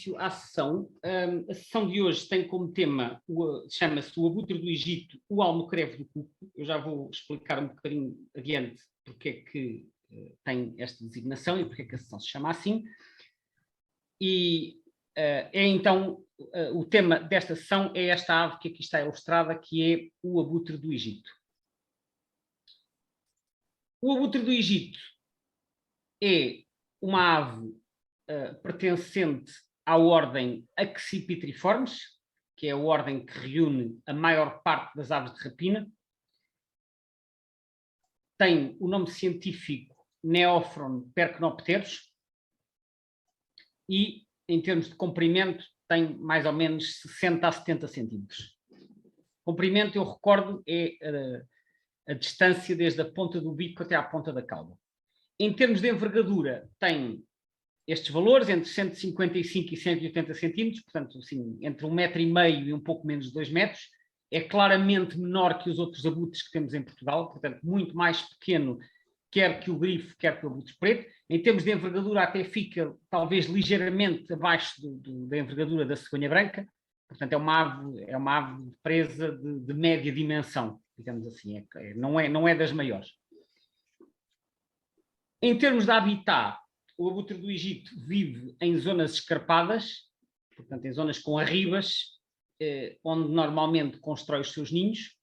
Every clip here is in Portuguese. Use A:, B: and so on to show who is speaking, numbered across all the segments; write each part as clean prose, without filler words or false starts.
A: início à sessão. A sessão de hoje tem como tema, chama-se o abutre do Egito, o almocreve do cuco. Eu já vou explicar um bocadinho adiante porque é que tem esta designação e porque é que a sessão se chama assim. E é então, o tema desta sessão é esta ave que aqui está ilustrada, que é o abutre do Egito. O abutre do Egito é uma ave pertencente à ordem Accipitriformes, que é a ordem que reúne a maior parte das aves de rapina. Tem o nome científico Neophron percnopterus e, em termos de comprimento, tem mais ou menos 60 a 70 centímetros. Comprimento, eu recordo, é a distância desde a ponta do bico até à ponta da cauda. Em termos de envergadura, tem estes valores, entre 155 e 180 centímetros, portanto, assim, entre 1,5 m e um pouco menos de 2 metros. É claramente menor que os outros abutres que temos em Portugal, portanto, muito mais pequeno, quer que o grifo, quer que o abutre preto. Em termos de envergadura, até fica, talvez, ligeiramente abaixo da envergadura da cegonha branca. Portanto, é uma ave presa de média dimensão, digamos assim, não é das maiores. Em termos de habitat, o abutre do Egito vive em zonas escarpadas, portanto, em zonas com arribas, onde normalmente constrói os seus ninhos.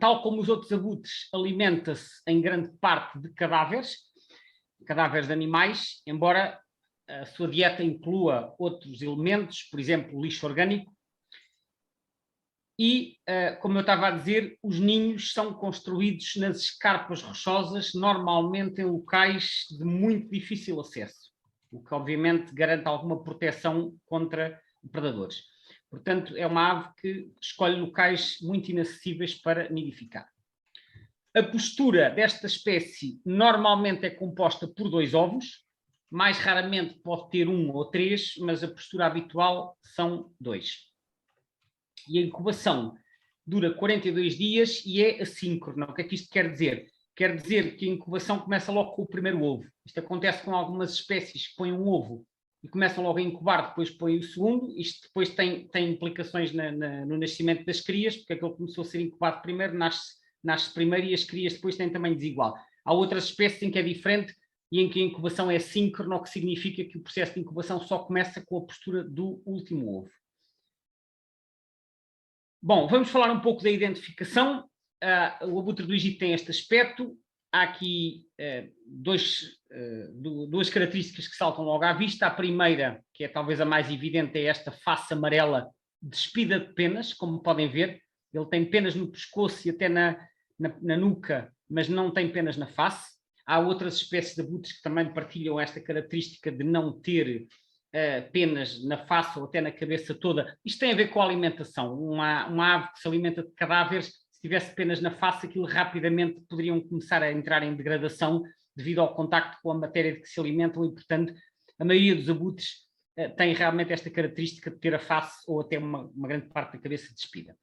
A: Tal como os outros abutres, alimenta-se em grande parte de cadáveres de animais, embora a sua dieta inclua outros elementos, por exemplo, lixo orgânico. E, como eu estava a dizer, os ninhos são construídos nas escarpas rochosas, normalmente em locais de muito difícil acesso, o que obviamente garante alguma proteção contra predadores. Portanto, é uma ave que escolhe locais muito inacessíveis para nidificar. A postura desta espécie normalmente é composta por 2 ovos, mais raramente pode ter 1 ou 3, mas a postura habitual são 2. E a incubação dura 42 dias e é assíncrona. O que é que isto quer dizer? Quer dizer que a incubação começa logo com o primeiro ovo. Isto acontece com algumas espécies que põem um ovo e começam logo a incubar, depois põem o segundo. Isto depois tem implicações no nascimento das crias, porque aquele que começou a ser incubado primeiro nasce primeiro e as crias depois têm tamanho desigual. Há outras espécies em que é diferente e em que a incubação é síncrona, o que significa que o processo de incubação só começa com a postura do último ovo. Bom, vamos falar um pouco da identificação. O abutre do Egito tem este aspecto. Há aqui duas características que saltam logo à vista. A primeira, que é talvez a mais evidente, é esta face amarela despida de penas, como podem ver. Ele tem penas no pescoço e até na nuca, mas não tem penas na face. Há outras espécies de abutres que também partilham esta característica de não ter penas na face ou até na cabeça toda. Isto tem a ver com a alimentação. Uma ave que se alimenta de cadáveres, se tivesse penas na face, aquilo rapidamente poderiam começar a entrar em degradação devido ao contacto com a matéria de que se alimentam e, portanto, a maioria dos abutres tem realmente esta característica de ter a face ou até uma grande parte da cabeça despida.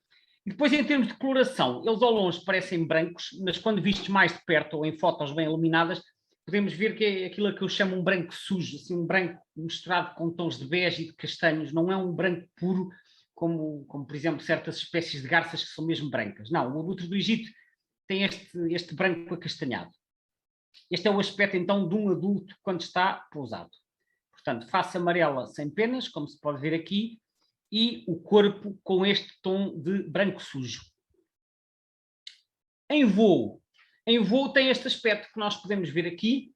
A: E depois, em termos de coloração, eles ao longe parecem brancos, mas quando vistos mais de perto ou em fotos bem iluminadas, podemos ver que é aquilo que eu chamo um branco sujo, assim, um branco misturado com tons de bege e de castanhos. Não é um branco puro, como por exemplo, certas espécies de garças que são mesmo brancas. Não, o abutre do Egito tem este branco acastanhado. Este é o aspecto, então, de um adulto quando está pousado. Portanto, face amarela sem penas, como se pode ver aqui, e o corpo com este tom de branco sujo. Em voo tem este aspecto que nós podemos ver aqui.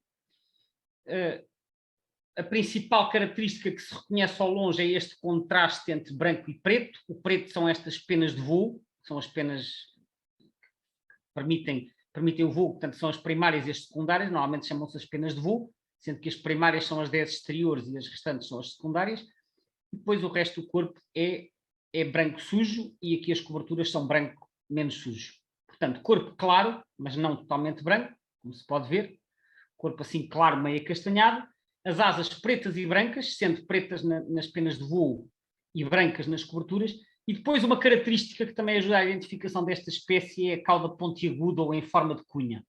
A: A principal característica que se reconhece ao longe é este contraste entre branco e preto. O preto são estas penas de voo, são as penas que permitem o voo, portanto são as primárias e as secundárias, normalmente chamam-se as penas de voo, sendo que as primárias são as 10 exteriores e as restantes são as secundárias. E depois o resto do corpo é branco sujo e aqui as coberturas são branco menos sujo. Portanto, corpo claro, mas não totalmente branco, como se pode ver. Corpo assim claro, meio acastanhado. As asas pretas e brancas, sendo pretas nas penas de voo e brancas nas coberturas. E depois uma característica que também ajuda à identificação desta espécie é a cauda pontiaguda ou em forma de cunha.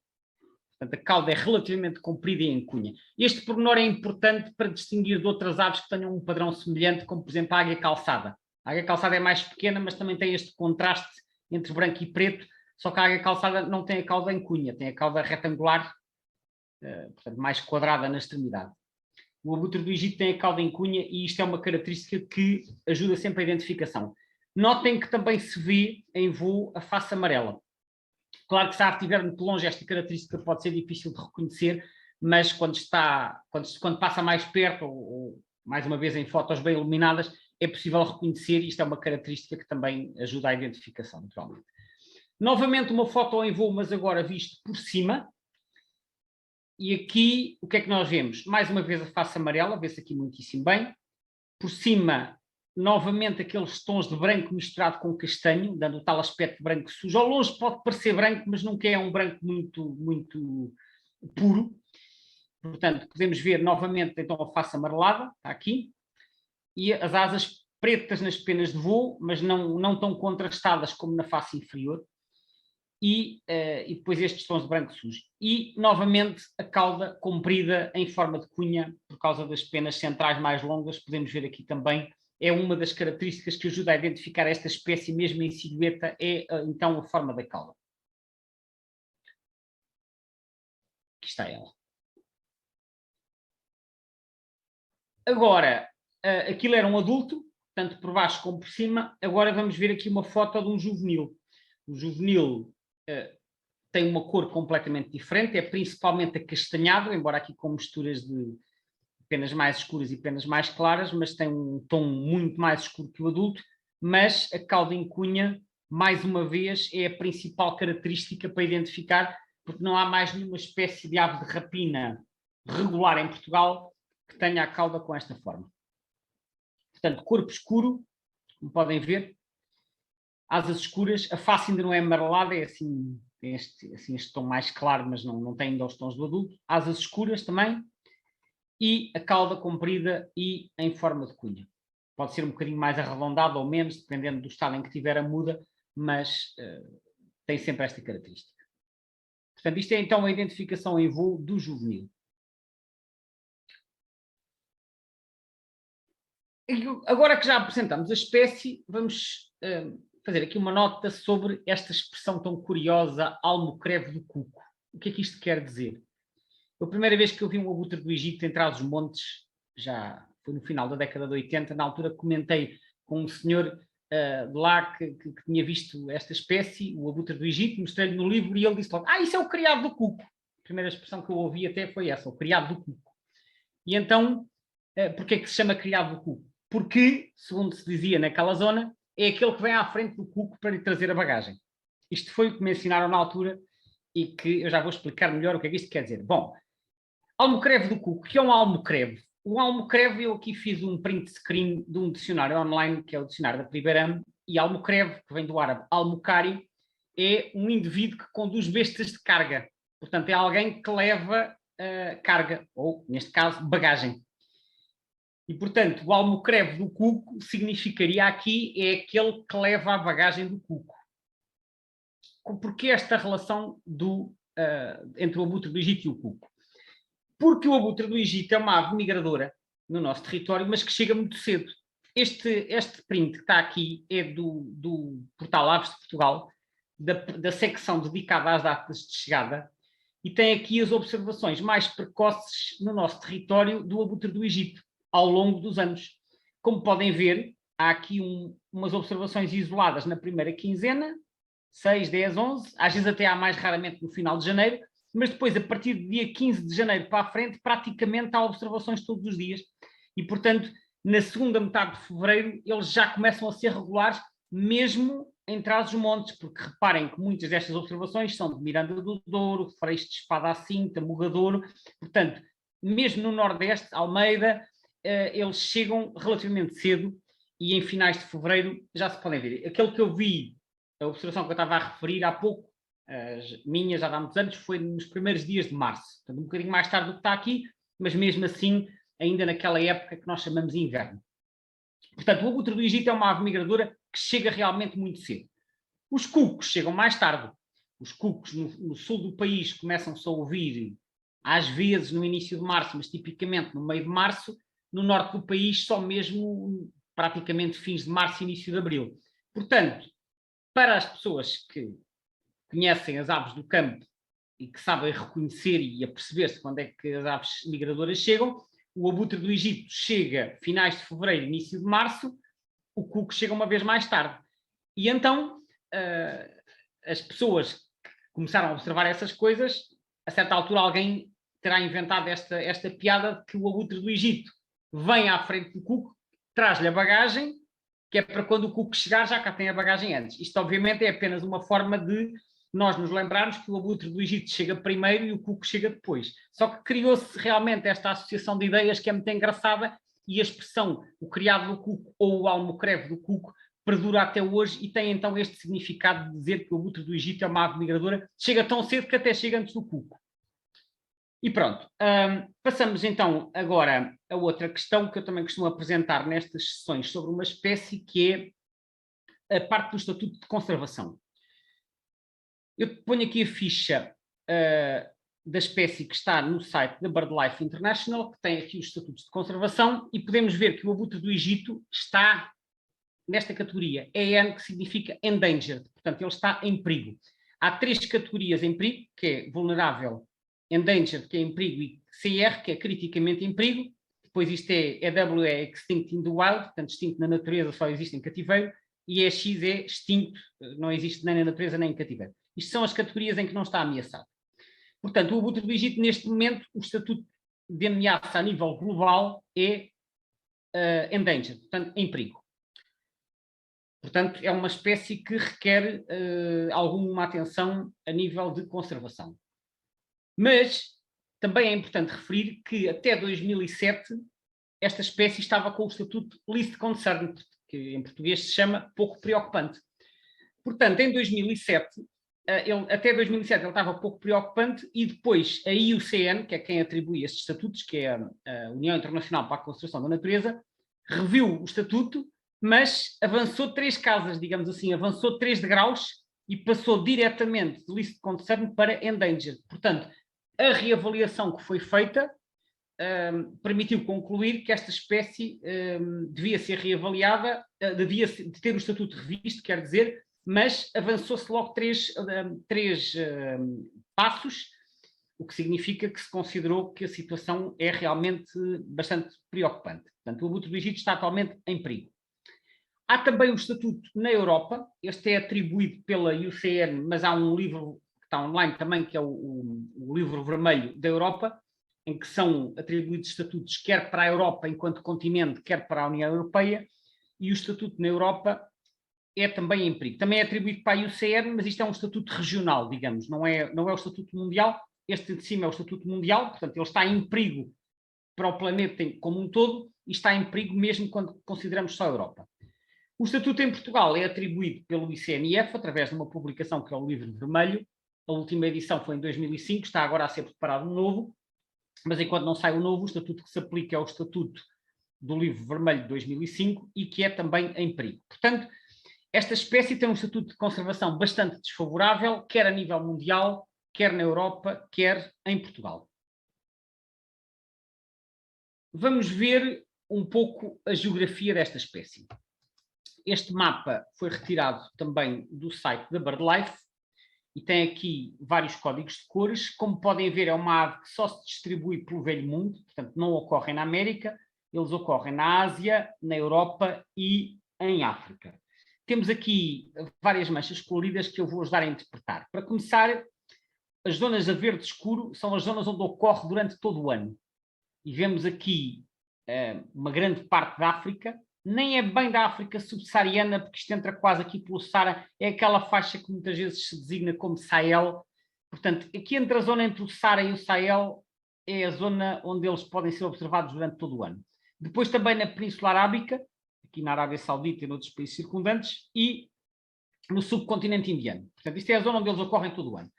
A: Portanto, a cauda é relativamente comprida e em cunha. Este pormenor é importante para distinguir de outras aves que tenham um padrão semelhante, como, por exemplo, a águia calçada. A águia calçada é mais pequena, mas também tem este contraste entre branco e preto, só que a águia calçada não tem a cauda em cunha, tem a cauda retangular, portanto, mais quadrada na extremidade. O abutre do Egito tem a cauda em cunha e isto é uma característica que ajuda sempre a identificação. Notem que também se vê em voo a face amarela. Claro que se a ave estiver muito longe, esta característica pode ser difícil de reconhecer, mas quando passa mais perto, ou mais uma vez em fotos bem iluminadas, é possível reconhecer, e isto é uma característica que também ajuda à identificação, naturalmente. Novamente uma foto em voo, mas agora visto por cima. E aqui, o que é que nós vemos? Mais uma vez a face amarela, vê-se aqui muitíssimo bem. Por cima, novamente aqueles tons de branco misturado com castanho, dando o tal aspecto branco sujo. Ao longe pode parecer branco, mas nunca é um branco muito puro. Portanto, podemos ver novamente então a face amarelada, está aqui. E as asas pretas nas penas de voo, mas não tão contrastadas como na face inferior. E depois estes tons de branco sujo. E, novamente, a cauda comprida em forma de cunha, por causa das penas centrais mais longas, podemos ver aqui também, é uma das características que ajuda a identificar esta espécie, mesmo em silhueta, é então a forma da cauda. Aqui está ela. Agora, aquilo era um adulto, tanto por baixo como por cima, agora vamos ver aqui uma foto de um juvenil. O juvenil tem uma cor completamente diferente, é principalmente acastanhado, embora aqui com misturas de penas mais escuras e penas mais claras, mas tem um tom muito mais escuro que o adulto, mas a cauda em cunha, mais uma vez, é a principal característica para identificar, porque não há mais nenhuma espécie de ave de rapina regular em Portugal que tenha a cauda com esta forma. Portanto, corpo escuro, como podem ver, asas escuras, a face ainda não é amarelada, é assim, tem este tom mais claro, mas não tem ainda os tons do adulto. Asas escuras também, e a cauda comprida e em forma de cunha. Pode ser um bocadinho mais arredondado ou menos, dependendo do estado em que tiver a muda, mas tem sempre esta característica. Portanto, isto é então a identificação em voo do juvenil. Agora que já apresentamos a espécie, vamos fazer aqui uma nota sobre esta expressão tão curiosa, almocreve do cuco. O que é que isto quer dizer? A primeira vez que eu vi um abutre do Egito em Trás-os-Montes, já foi no final da década de 80, na altura comentei com um senhor de lá que tinha visto esta espécie, o abutre do Egito, mostrei-lhe no livro e ele disse logo, isso é o criado do cuco. A primeira expressão que eu ouvi até foi essa, o criado do cuco. E então, porquê é que se chama criado do cuco? Porque, segundo se dizia naquela zona, é aquele que vem à frente do cuco para lhe trazer a bagagem. Isto foi o que me ensinaram na altura e que eu já vou explicar melhor o que é que isto quer dizer. Bom, almocreve do cuco. O que é um almocreve? O almocreve, eu aqui fiz um print screen de um dicionário online, que é o dicionário da Priberam, e almocreve, que vem do árabe almocari, é um indivíduo que conduz bestas de carga. Portanto, é alguém que leva carga, ou, neste caso, bagagem. E, portanto, o almocreve do cuco significaria aqui é aquele que leva a bagagem do cuco. Porquê esta relação entre o abutre do Egito e o cuco? Porque o abutre do Egito é uma ave migradora no nosso território, mas que chega muito cedo. Este print que está aqui é do portal Aves de Portugal, da secção dedicada às datas de chegada, e tem aqui as observações mais precoces no nosso território do abutre do Egito, ao longo dos anos. Como podem ver, há aqui umas observações isoladas na primeira quinzena, 6, 10, 11, às vezes até há mais raramente no final de janeiro, mas depois, a partir do dia 15 de janeiro para a frente, praticamente há observações todos os dias. E, portanto, na segunda metade de fevereiro, eles já começam a ser regulares, mesmo em Trás-os-Montes, porque reparem que muitas destas observações são de Miranda do Douro, Freixo de Espada à Cinta, Mogadouro. Portanto, mesmo no Nordeste, Almeida, eles chegam relativamente cedo e em finais de fevereiro já se podem ver. Aquele que eu vi, a observação que eu estava a referir há pouco, as minhas já há muitos anos, foi nos primeiros dias de março, portanto, um bocadinho mais tarde do que está aqui, mas mesmo assim, ainda naquela época que nós chamamos de inverno. Portanto, o abutre do Egito é uma ave migradora que chega realmente muito cedo. Os cucos chegam mais tarde. os cucos no sul do país começam-se a ouvir às vezes no início de março, mas tipicamente no meio de março. No norte do país só mesmo praticamente fins de março e início de abril. Portanto, para as pessoas que conhecem as aves do campo e que sabem reconhecer e aperceber-se quando é que as aves migradoras chegam, o abutre do Egito chega finais de fevereiro, início de março, o cuco chega uma vez mais tarde. E então as pessoas que começaram a observar essas coisas, a certa altura alguém terá inventado esta piada de que o abutre do Egito vem à frente do cuco, traz-lhe a bagagem, que é para quando o cuco chegar já cá tem a bagagem antes. Isto obviamente é apenas uma forma de nós nos lembrarmos que o abutre do Egito chega primeiro e o cuco chega depois. Só que criou-se realmente esta associação de ideias que é muito engraçada, e a expressão o criado do cuco ou o almocreve do cuco perdura até hoje e tem então este significado de dizer que o abutre do Egito é uma ave migradora, chega tão cedo que até chega antes do cuco. E pronto, passamos então agora a outra questão que eu também costumo apresentar nestas sessões sobre uma espécie, que é a parte do estatuto de conservação. Eu ponho aqui a ficha da espécie que está no site da BirdLife International, que tem aqui os estatutos de conservação, e podemos ver que o abutre do Egito está nesta categoria, EN, que significa endangered, portanto ele está em perigo. Há 3 categorias em perigo, que é vulnerável, endangered, que é em perigo, e CR, que é criticamente em perigo. Depois isto EW é extinct in the wild, portanto extinto na natureza, só existe em cativeiro, e EX é extinto, não existe nem na natureza nem em cativeiro. Isto são as categorias em que não está ameaçado. Portanto, o abutre do Egito, neste momento, o estatuto de ameaça a nível global é endangered, portanto, em perigo. Portanto, é uma espécie que requer alguma atenção a nível de conservação. Mas também é importante referir que até 2007 esta espécie estava com o estatuto Least Concerned, que em português se chama pouco preocupante. Portanto, em 2007, até 2007 ele estava pouco preocupante, e depois a IUCN, que é quem atribui estes estatutos, que é a União Internacional para a Conservação da Natureza, reviu o estatuto, mas avançou 3 casas, digamos assim, avançou 3 degraus e passou diretamente de Least Concern para Endangered. Portanto, a reavaliação que foi feita permitiu concluir que esta espécie devia ser reavaliada, devia ter o estatuto revisto, quer dizer, mas avançou-se logo 3 passos, o que significa que se considerou que a situação é realmente bastante preocupante. Portanto, o abutre do Egito está atualmente em perigo. Há também o estatuto na Europa, este é atribuído pela IUCN, mas há um livro que está online também, que é o livro vermelho da Europa, em que são atribuídos estatutos quer para a Europa enquanto continente, quer para a União Europeia, e o estatuto na Europa é também em perigo. Também é atribuído para a IUCN, mas isto é um estatuto regional, digamos, não é o estatuto mundial. Este de cima é o estatuto mundial, portanto ele está em perigo para o planeta como um todo e está em perigo mesmo quando consideramos só a Europa. O estatuto em Portugal é atribuído pelo ICNF através de uma publicação que é o Livro Vermelho. A última edição foi em 2005, está agora a ser preparado um novo, mas enquanto não sai o novo, o estatuto que se aplica é o estatuto do Livro Vermelho de 2005 e que é também em perigo. Portanto, esta espécie tem um estatuto de conservação bastante desfavorável, quer a nível mundial, quer na Europa, quer em Portugal. Vamos ver um pouco a geografia desta espécie. Este mapa foi retirado também do site da BirdLife e tem aqui vários códigos de cores. Como podem ver, é uma ave que só se distribui pelo Velho Mundo, portanto não ocorrem na América, eles ocorrem na Ásia, na Europa e em África. Temos aqui várias manchas coloridas que eu vou ajudar a interpretar. Para começar, as zonas a verde escuro são as zonas onde ocorre durante todo o ano. E vemos aqui uma grande parte da África, nem é bem da África subsaariana, porque isto entra quase aqui pelo Saara, é aquela faixa que muitas vezes se designa como Sahel. Portanto, aqui entre a zona entre o Saara e o Sahel é a zona onde eles podem ser observados durante todo o ano. Depois também na Península Arábica, aqui na Arábia Saudita e noutros países circundantes, e no subcontinente indiano. Portanto, isto é a zona onde eles ocorrem todo o ano.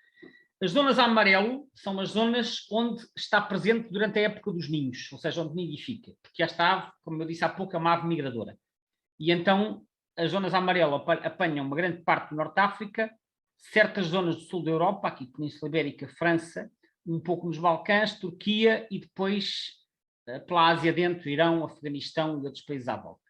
A: As zonas a amarelo são as zonas onde está presente durante a época dos ninhos, ou seja, onde nidifica, porque esta ave, como eu disse há pouco, é uma ave migradora. E então as zonas a amarelo apanham uma grande parte do Norte de África, certas zonas do sul da Europa, aqui Península Ibérica, França, um pouco nos Balcãs, Turquia e depois pela Ásia dentro, Irão, Afeganistão e outros países à volta.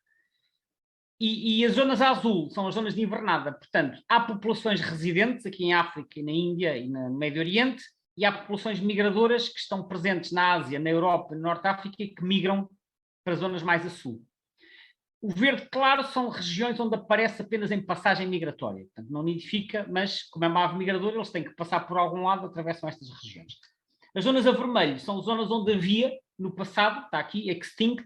A: E as zonas azul são as zonas de invernada, portanto, há populações residentes aqui em África e na Índia e no Médio Oriente, e há populações migradoras que estão presentes na Ásia, na Europa e no Norte de África e que migram para zonas mais a sul. O verde claro são regiões onde aparece apenas em passagem migratória, portanto não nidifica, mas como é uma ave migradora, eles têm que passar por algum lado, atravessam estas regiões. As zonas a vermelho são zonas onde havia, no passado, está aqui, extinct,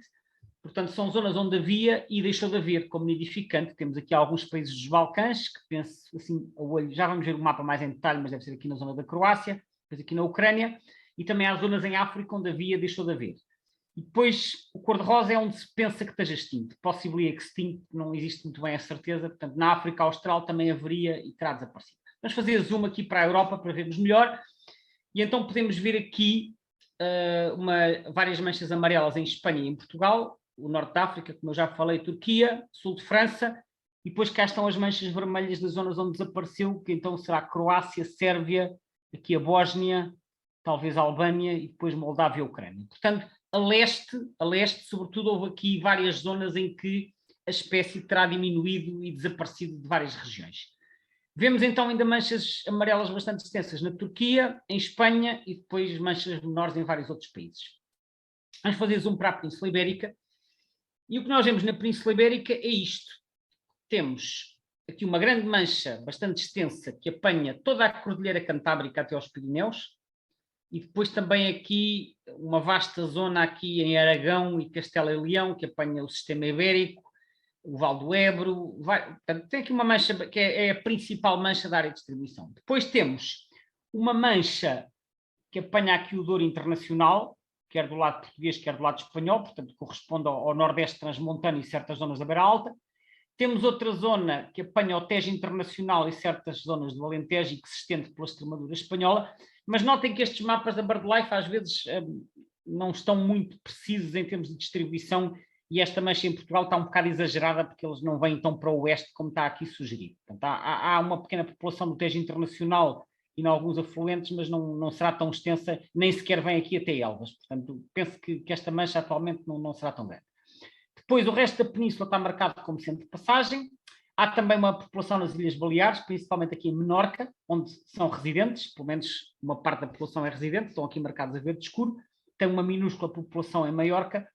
A: portanto são zonas onde havia e deixou de haver como nidificante. Temos aqui alguns países dos Balcãs, que penso assim, a olho, já vamos ver o mapa mais em detalhe, mas deve ser aqui na zona da Croácia, depois aqui na Ucrânia, e também há zonas em África onde havia, deixou de haver. E depois, o cor-de-rosa é onde se pensa que esteja extinto. Possibly extinct, não existe muito bem a certeza. Portanto, na África Austral também haveria e terá desaparecido. Vamos fazer zoom aqui para a Europa para vermos melhor. E então podemos ver aqui várias manchas amarelas em Espanha e em Portugal, o norte da África, como eu já falei, Turquia, sul de França, e depois cá estão as manchas vermelhas das zonas onde desapareceu, que então será Croácia, Sérvia, aqui a Bósnia, talvez a Albânia e depois Moldávia e a Ucrânia. Portanto, a leste, sobretudo, houve aqui várias zonas em que a espécie terá diminuído e desaparecido de várias regiões. Vemos então ainda manchas amarelas bastante extensas na Turquia, em Espanha e depois manchas menores em vários outros países. Vamos fazer zoom para a Península Ibérica. E o que nós vemos na Península Ibérica é isto. Temos aqui uma grande mancha bastante extensa que apanha toda a Cordilheira Cantábrica até aos Pirineus, e depois também aqui uma vasta zona aqui em Aragão e Castela e Leão, que apanha o sistema ibérico, o Val do Ebro, tem aqui uma mancha que é a principal mancha da área de distribuição. Depois temos uma mancha que apanha aqui o Douro Internacional, quer do lado português, quer do lado espanhol, portanto corresponde ao Nordeste Transmontano e certas zonas da Beira Alta. Temos outra zona que apanha o Tejo Internacional e certas zonas do Alentejo e que se estende pela Extremadura espanhola, mas notem que estes mapas da BirdLife às vezes não estão muito precisos em termos de distribuição e esta mancha em Portugal está um bocado exagerada porque eles não vêm tão para o oeste como está aqui sugerido. Portanto, há uma pequena população do Tejo Internacional e em alguns afluentes, mas não será tão extensa, nem sequer vem aqui até Elvas. Portanto, penso que esta mancha atualmente não será tão grande. Depois, o resto da península está marcado como centro de passagem. Há também uma população nas Ilhas Baleares, principalmente aqui em Menorca, onde são residentes, pelo menos uma parte da população é residente, estão aqui marcados a verde escuro. Tem uma minúscula população em Maiorca.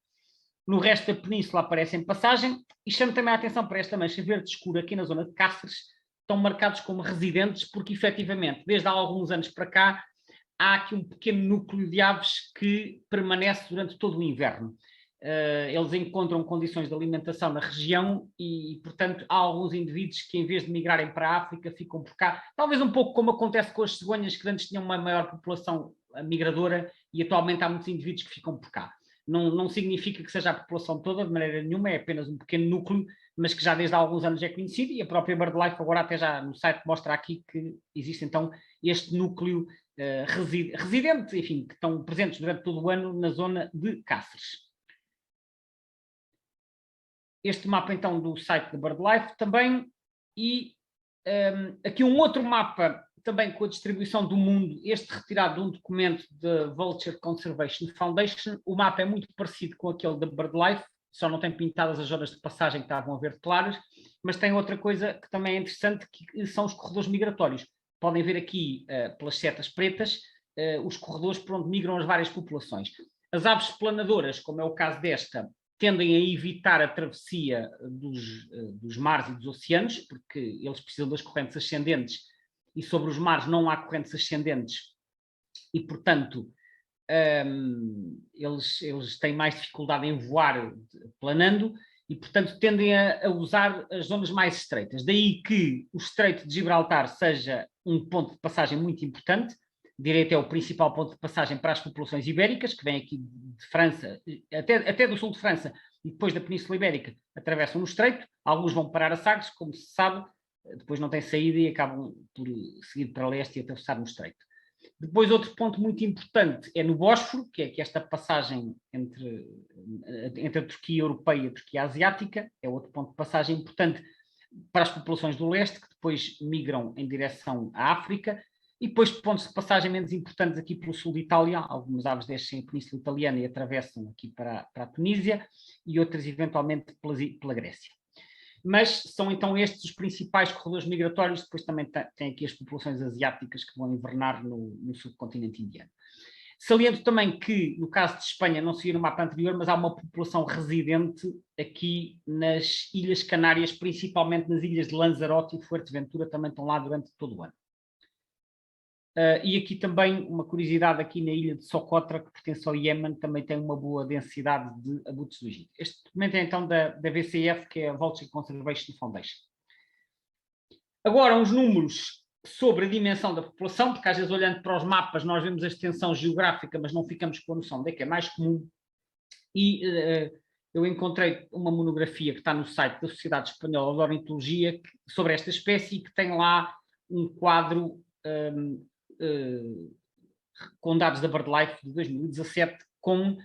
A: No resto da península aparece em passagem. E chamo também a atenção para esta mancha verde escura aqui na zona de Cáceres, estão marcados como residentes, porque efetivamente, desde há alguns anos para cá, há aqui um pequeno núcleo de aves que permanece durante todo o inverno. Eles encontram condições de alimentação na região e, portanto, há alguns indivíduos que, em vez de migrarem para a África, ficam por cá. Talvez um pouco como acontece com as cegonhas, que antes tinham uma maior população migradora e atualmente há muitos indivíduos que ficam por cá. Não significa que seja a população toda, de maneira nenhuma, é apenas um pequeno núcleo, mas que já desde há alguns anos é conhecido, e a própria BirdLife agora até já no site mostra aqui que existe então este núcleo residente, enfim, que estão presentes durante todo o ano na zona de Cáceres. Este mapa então do site da BirdLife também, e aqui um outro mapa também com a distribuição do mundo, este retirado de um documento da Vulture Conservation Foundation. O mapa é muito parecido com aquele da BirdLife, só não tem pintadas as zonas de passagem que estavam a verde claras, mas tem outra coisa que também é interessante, que são os corredores migratórios. Podem ver aqui, pelas setas pretas, os corredores por onde migram as várias populações. As aves planadoras, como é o caso desta, tendem a evitar a travessia dos mares e dos oceanos, porque eles precisam das correntes ascendentes, e sobre os mares não há correntes ascendentes, e, portanto, eles têm mais dificuldade em voar planando, e, portanto, tendem a usar as zonas mais estreitas. Daí que o Estreito de Gibraltar seja um ponto de passagem muito importante. Direito é o principal ponto de passagem para as populações ibéricas, que vêm aqui de França, até do sul de França, e depois da Península Ibérica, atravessam no Estreito. Alguns vão parar a Sagres, como se sabe, depois não têm saída e acabam por seguir para leste e atravessar no Estreito. Depois, outro ponto muito importante é no Bósforo, que é esta passagem entre a Turquia europeia e a Turquia asiática, é outro ponto de passagem importante, para as populações do leste, que depois migram em direção à África, e depois pontos de passagem menos importantes aqui pelo sul de Itália, algumas aves descem a Península Italiana e atravessam aqui para a Tunísia, e outras eventualmente pela Grécia. Mas são então estes os principais corredores migratórios, depois também tem aqui as populações asiáticas que vão invernar no subcontinente indiano. Saliento também que, no caso de Espanha, não se via no mapa anterior, mas há uma população residente aqui nas Ilhas Canárias, principalmente nas ilhas de Lanzarote e Fuerteventura, também estão lá durante todo o ano. E aqui também, uma curiosidade, aqui na ilha de Socotra, que pertence ao Iémen, também tem uma boa densidade de abutres do Egito. Este documento é então da VCF, que é a Vulture Conservation Foundation. Agora, uns números sobre a dimensão da população, porque às vezes olhando para os mapas nós vemos a extensão geográfica, mas não ficamos com a noção de que é mais comum. E eu encontrei uma monografia que está no site da Sociedade Espanhola de Ornitologia sobre esta espécie, que tem lá um quadro com dados da BirdLife de 2017, com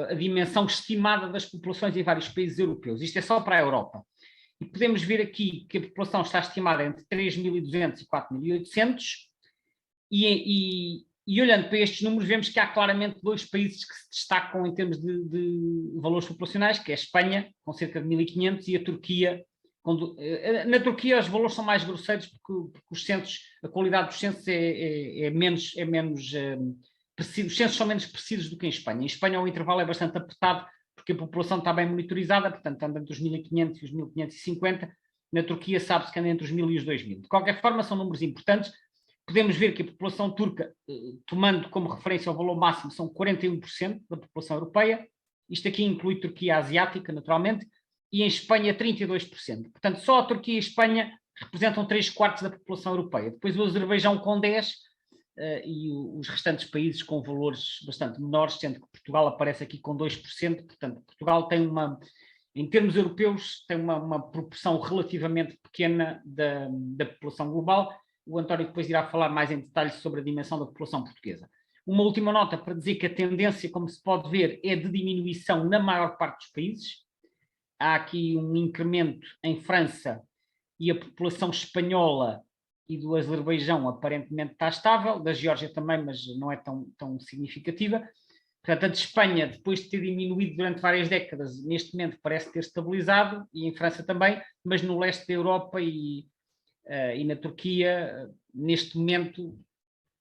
A: a dimensão estimada das populações em vários países europeus. Isto é só para a Europa. E podemos ver aqui que a população está estimada entre 3.200 e 4.800, e olhando para estes números vemos que há claramente dois países que se destacam em termos de valores populacionais, que é a Espanha, com cerca de 1.500, e a Turquia. Na Turquia os valores são mais grosseiros porque os censos, a qualidade dos censos é menos preciso, os censos são menos precisos do que em Espanha. Em Espanha o intervalo é bastante apertado porque a população está bem monitorizada, portanto anda entre os 1.500 e os 1.550. Na Turquia sabe-se que anda entre os 1.000 e os 2.000. De qualquer forma são números importantes. Podemos ver que a população turca, tomando como referência o valor máximo, são 41% da população europeia. Isto aqui inclui Turquia asiática, naturalmente, e em Espanha 32%. Portanto, só a Turquia e a Espanha representam 3/4 da população europeia. Depois o Azerbaijão com 10%, e os restantes países com valores bastante menores, sendo que Portugal aparece aqui com 2%. Portanto, Portugal tem em termos europeus, tem uma proporção relativamente pequena da população global. O António depois irá falar mais em detalhe sobre a dimensão da população portuguesa. Uma última nota para dizer que a tendência, como se pode ver, é de diminuição na maior parte dos países. Há aqui um incremento em França, e a população espanhola e do Azerbaijão aparentemente está estável, da Geórgia também, mas não é tão significativa. Portanto, a de Espanha, depois de ter diminuído durante várias décadas, neste momento parece ter estabilizado, e em França também, mas no leste da Europa e na Turquia, neste momento,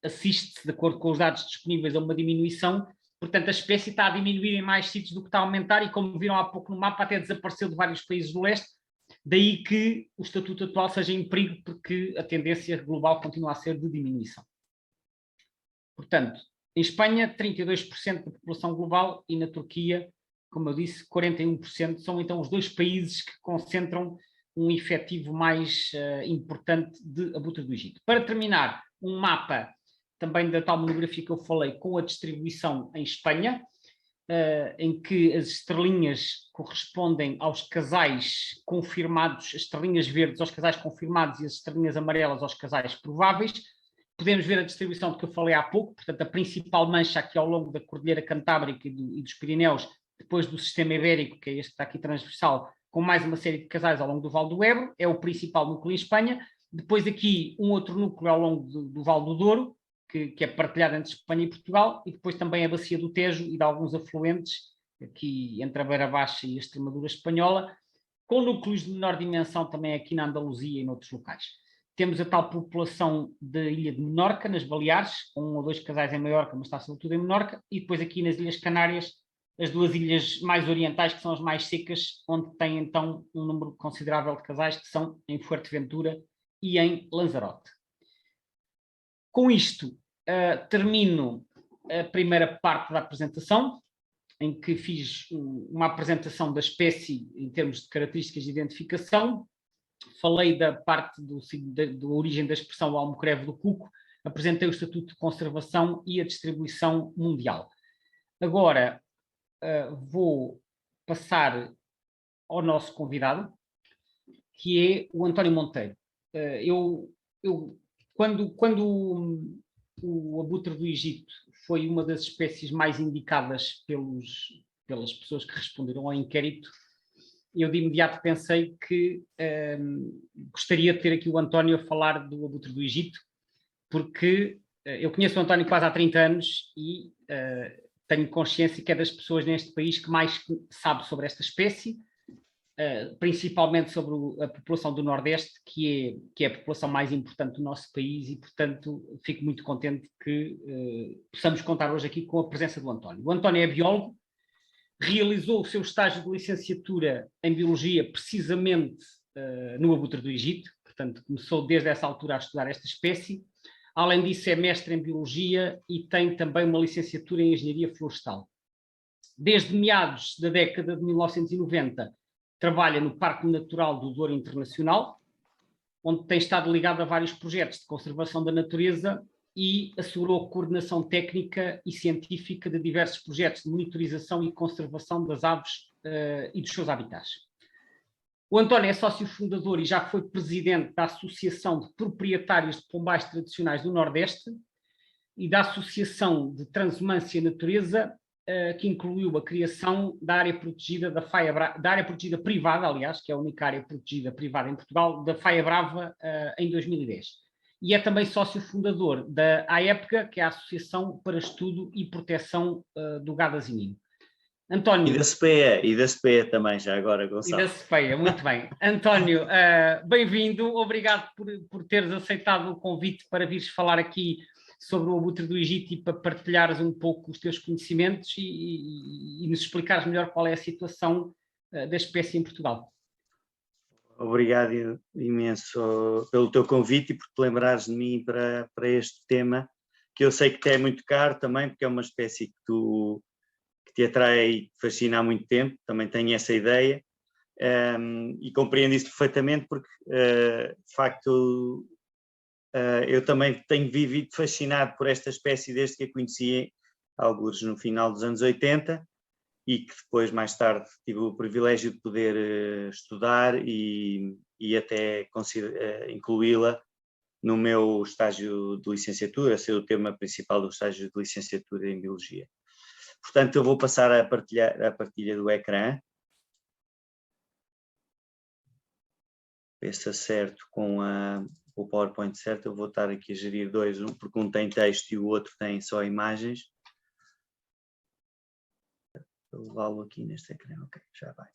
A: assiste-se, de acordo com os dados disponíveis, a uma diminuição. Portanto, a espécie está a diminuir em mais sítios do que está a aumentar, e como viram há pouco no mapa, até desapareceu de vários países do leste. Daí que o estatuto atual seja em perigo, porque a tendência global continua a ser de diminuição. Portanto, em Espanha, 32% da população global, e na Turquia, como eu disse, 41%. São então os dois países que concentram um efetivo mais importante de abutre do Egito. Para terminar, um mapa também da tal monografia que eu falei, com a distribuição em Espanha, em que as estrelinhas correspondem aos casais confirmados, as estrelinhas verdes aos casais confirmados e as estrelinhas amarelas aos casais prováveis. Podemos ver a distribuição de que eu falei há pouco, portanto a principal mancha aqui ao longo da Cordilheira Cantábrica e dos Pirineus, depois do sistema ibérico, que é este que está aqui transversal, com mais uma série de casais ao longo do Vale do Ebro, é o principal núcleo em Espanha. Depois aqui um outro núcleo ao longo do Vale do Douro, que é partilhada entre Espanha e Portugal, e depois também a bacia do Tejo e de alguns afluentes, aqui entre a Beira Baixa e a Extremadura espanhola, com núcleos de menor dimensão também aqui na Andaluzia e noutros locais. Temos a tal população da ilha de Menorca, nas Baleares, com 1 ou 2 casais em Maiorca, mas está sobretudo em Menorca, e depois aqui nas Ilhas Canárias, as duas ilhas mais orientais, que são as mais secas, onde tem então um número considerável de casais, que são em Fuerteventura e em Lanzarote. Com isto, termino a primeira parte da apresentação, em que fiz uma apresentação da espécie em termos de características de identificação. Falei da parte da origem da expressão almocreve do cuco, apresentei o estatuto de conservação e a distribuição mundial. Agora vou passar ao nosso convidado, que é o António Monteiro. Quando o abutre do Egito foi uma das espécies mais indicadas pelas pessoas que responderam ao inquérito, eu de imediato pensei que gostaria de ter aqui o António a falar do abutre do Egito, porque eu conheço o António quase há 30 anos e tenho consciência que é das pessoas neste país que mais sabe sobre esta espécie, principalmente sobre a população do Nordeste, que é a população mais importante do nosso país e, portanto, fico muito contente que possamos contar hoje aqui com a presença do António. O António é biólogo, realizou o seu estágio de licenciatura em Biologia precisamente no abutre do Egito, portanto, começou desde essa altura a estudar esta espécie. Além disso, é mestre em Biologia e tem também uma licenciatura em Engenharia Florestal. Desde meados da década de 1990, trabalha no Parque Natural do Douro Internacional, onde tem estado ligado a vários projetos de conservação da natureza e assegurou a coordenação técnica e científica de diversos projetos de monitorização e conservação das aves e dos seus habitats. O António é sócio fundador e já foi presidente da Associação de Proprietários de Pombais Tradicionais do Nordeste e da Associação de Transhumância e Natureza, que incluiu a criação da área protegida da área protegida privada, aliás, que é a única área protegida privada em Portugal, da Faia Brava, em 2010. E é também sócio fundador da AEPGA, que é a Associação para Estudo e Proteção do Gado Asinino. António.
B: E da SPEA também, já agora, Gonçalo.
A: E da SPEA, muito bem. António, bem-vindo, obrigado por teres aceitado o convite para vires falar aqui sobre o abutre do Egito e para partilhares um pouco os teus conhecimentos e nos explicares melhor qual é a situação da espécie em Portugal.
B: Obrigado imenso pelo teu convite e por te lembrares de mim para este tema, que eu sei que te é muito caro também, porque é uma espécie que te atrai e te fascina há muito tempo, também tenho essa ideia, e compreendo isso perfeitamente porque, de facto, eu também tenho vivido fascinado por esta espécie desde que a conheci, alguns no final dos anos 80, e que depois, mais tarde, tive o privilégio de poder estudar e até incluí-la no meu estágio de licenciatura, ser o tema principal do estágio de licenciatura em Biologia. Portanto, eu vou passar a partilha do ecrã. Ver se acerto com o PowerPoint certo. Eu vou estar aqui a gerir dois, porque um tem texto e o outro tem só imagens. Vou levá-lo aqui neste ecrã. Ok, já vai.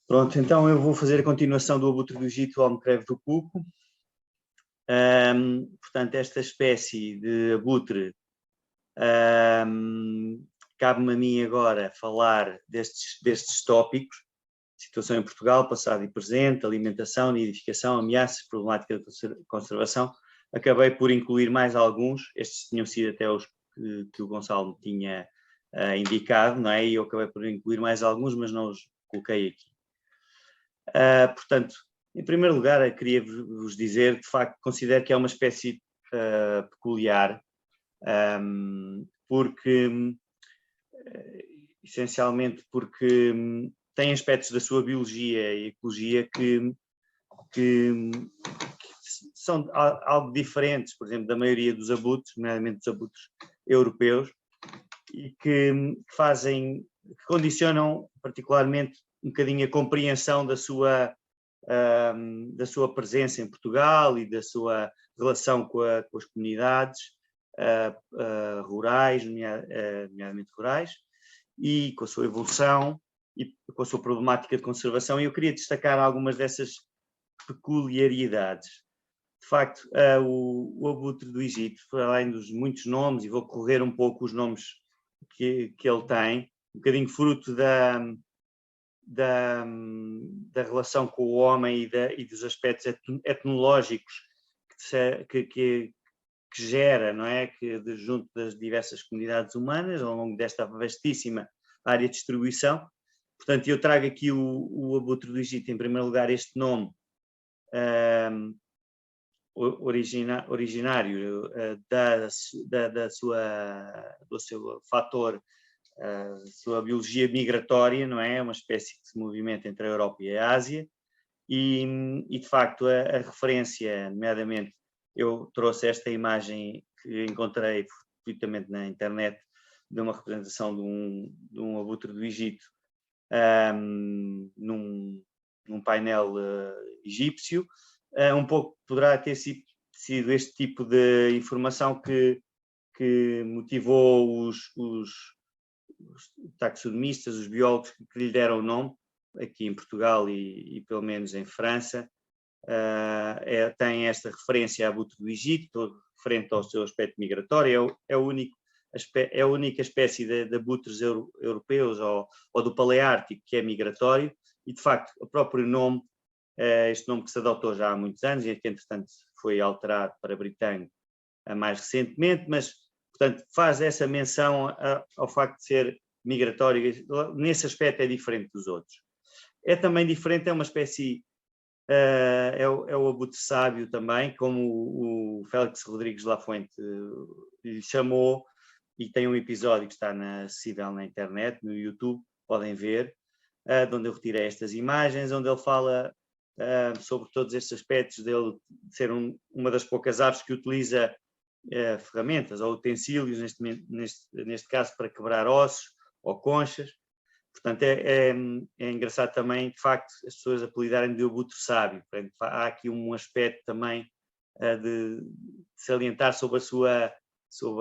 B: Pronto, então eu vou fazer a continuação do abutre do Egito, o almocreve do cuco. Portanto, esta espécie de abutre, cabe-me a mim agora falar destes tópicos: situação em Portugal, passado e presente, alimentação, nidificação, ameaças, problemática de conservação. Acabei por incluir mais alguns, estes tinham sido até os que o Gonçalo me tinha indicado, não é? E eu acabei por incluir mais alguns, mas não os coloquei aqui. Portanto, em primeiro lugar, queria vos dizer, de facto, considero que é uma espécie peculiar, porque, essencialmente, porque tem aspectos da sua biologia e ecologia que são algo diferentes, por exemplo, da maioria dos abutres, nomeadamente dos abutres europeus, e que condicionam particularmente um bocadinho a compreensão da sua presença em Portugal e da sua relação com as comunidades rurais, nomeadamente rurais, e com a sua evolução e com a sua problemática de conservação. E eu queria destacar algumas dessas peculiaridades. De facto, o abutre do Egito, para além dos muitos nomes, e vou correr um pouco os nomes que ele tem, um bocadinho fruto da relação com o homem e dos aspectos etnológicos que gera, não é? Junto das diversas comunidades humanas, ao longo desta vastíssima área de distribuição. Portanto, eu trago aqui o abutre do Egito, em primeiro lugar, este nome originário do seu fator, sua biologia migratória, não é? Uma espécie que se movimenta entre a Europa e a Ásia, e de facto a referência, nomeadamente, eu trouxe esta imagem que encontrei gratuitamente na internet, de uma representação de um abutre do Egito, num painel egípcio. Um pouco poderá ter sido este tipo de informação que motivou os taxonomistas, os biólogos que lhe deram o nome, aqui em Portugal e pelo menos em França. Tem esta referência a abutre do Egito, referente ao seu aspecto migratório. É a única espécie de abutres europeus ou do Paleártico que é migratório, e de facto o próprio nome, este nome que se adotou já há muitos anos e que entretanto foi alterado para britânico mais recentemente, mas portanto faz essa menção ao facto de ser migratório. Nesse aspecto é diferente dos outros. É também diferente, é uma espécie, é o abutre sábio também, como o Félix Rodrigues Lafuente lhe chamou, e tem um episódio que está acessível na internet, no YouTube, podem ver, de onde eu retirei estas imagens, onde ele fala sobre todos estes aspectos dele de ser uma das poucas aves que utiliza ferramentas ou utensílios, neste caso para quebrar ossos ou conchas. Portanto, é engraçado também, de facto, as pessoas apelidarem de abutre sábio. Portanto, há aqui um aspecto também de salientar sobre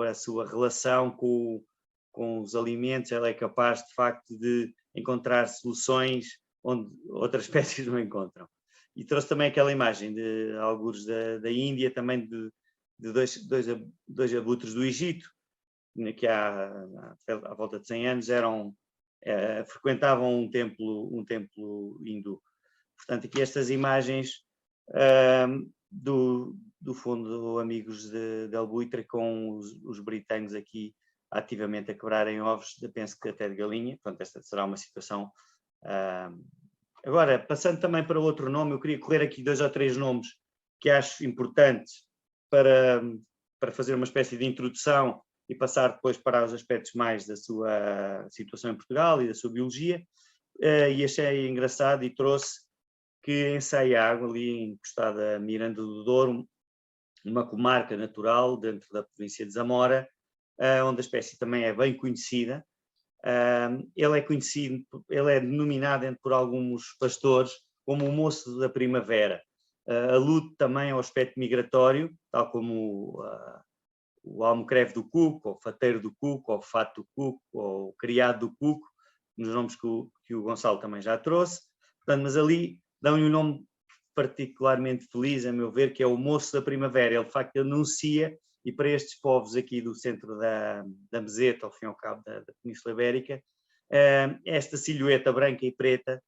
B: a sua relação com os alimentos. Ela é capaz, de facto, de encontrar soluções onde outras espécies não encontram. E trouxe também aquela imagem de algures da Índia, também de dois abutres do Egito, que à volta de 100 anos frequentavam um templo hindu. Portanto, aqui estas imagens do fundo Amigos de Albuitre, com os britânicos aqui ativamente a quebrarem ovos, penso que até de galinha. Portanto, esta será uma situação. Agora, passando também para outro nome, eu queria correr aqui 2 ou 3 nomes que acho importantes para fazer uma espécie de introdução e passar depois para os aspectos mais da sua situação em Portugal e da sua biologia. E achei engraçado e trouxe que em Saiago, ali encostada a Miranda do Douro, uma comarca natural dentro da província de Zamora, onde a espécie também é bem conhecida. Ele é denominado por alguns pastores como o moço da primavera. Alude também ao aspecto migratório, tal como o almocreve do cuco, ou o fateiro do cuco, ou o fato do cuco, ou o criado do cuco, nos nomes que o Gonçalo também já trouxe. Portanto, mas ali dão-lhe um nome particularmente feliz, a meu ver, que é o moço da primavera. Ele, de facto, anuncia, e para estes povos aqui do centro da Meseta, ao fim e ao cabo da Península Ibérica, esta silhueta branca e preta,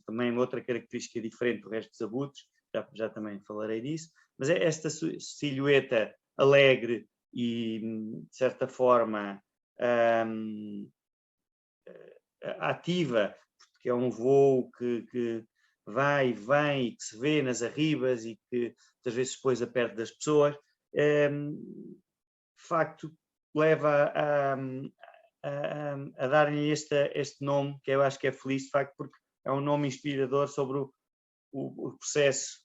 B: também outra característica diferente do resto dos abutres, já também falarei disso, mas é esta silhueta alegre e, de certa forma, ativa, porque é um voo que vai e vem e que se vê nas arribas e que muitas vezes se pôs a perto das pessoas, de facto leva a darem este nome, que eu acho que é feliz, de facto, porque é um nome inspirador sobre o processo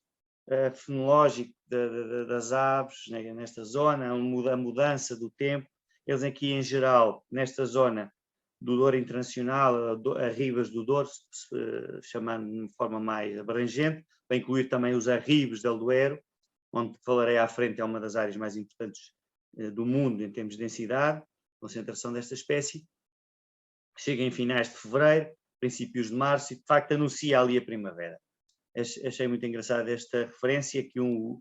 B: fenológico das aves nesta zona, a mudança do tempo. Eles aqui, em geral, nesta zona do Douro Internacional, Arribas do Douro, chamando de forma mais abrangente, para incluir também os Arribes del Duero, onde falarei à frente, é uma das áreas mais importantes do mundo em termos de densidade, concentração desta espécie. Chega em finais de fevereiro, princípios de março, e de facto anuncia ali a primavera. Achei muito engraçada esta referência que o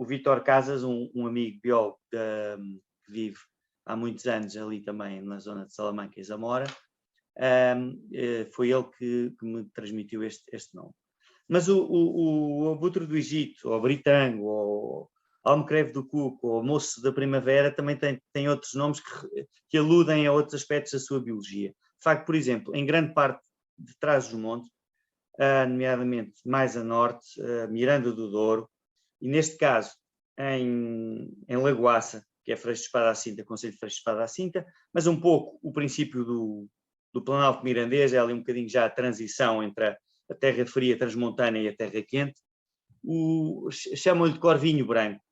B: Vítor Casas, um amigo biólogo que vive há muitos anos ali também na zona de Salamanca e Zamora, foi ele que me transmitiu este nome. Mas o abutre do Egito, ou britango, ou almocreve do cuco, ou moço da primavera, também tem outros nomes que aludem a outros aspectos da sua biologia. De facto, por exemplo, em grande parte de Trás-os-Montes, nomeadamente mais a norte, Miranda do Douro, e neste caso em Lagoaça, que é Freixo de Espada à Cinta, Concelho de Freixo de Espada à Cinta, mas um pouco o princípio do Planalto Mirandês, é ali um bocadinho já a transição entre a terra fria transmontana e a terra quente. Chamam-lhe de corvinho branco,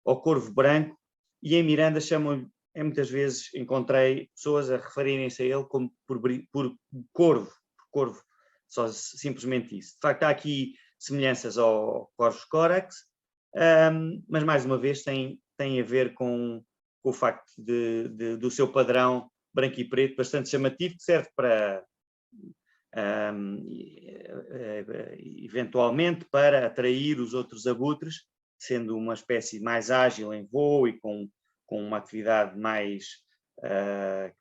B: ou corvo branco, e em Miranda chamam-lhe muitas vezes encontrei pessoas a referirem-se a ele como por corvo, só simplesmente isso. De facto, há aqui semelhanças ao Corvus corax, mas mais uma vez tem a ver com o facto do seu padrão branco e preto bastante chamativo, que serve para eventualmente para atrair os outros abutres, sendo uma espécie mais ágil em voo e com uma atividade mais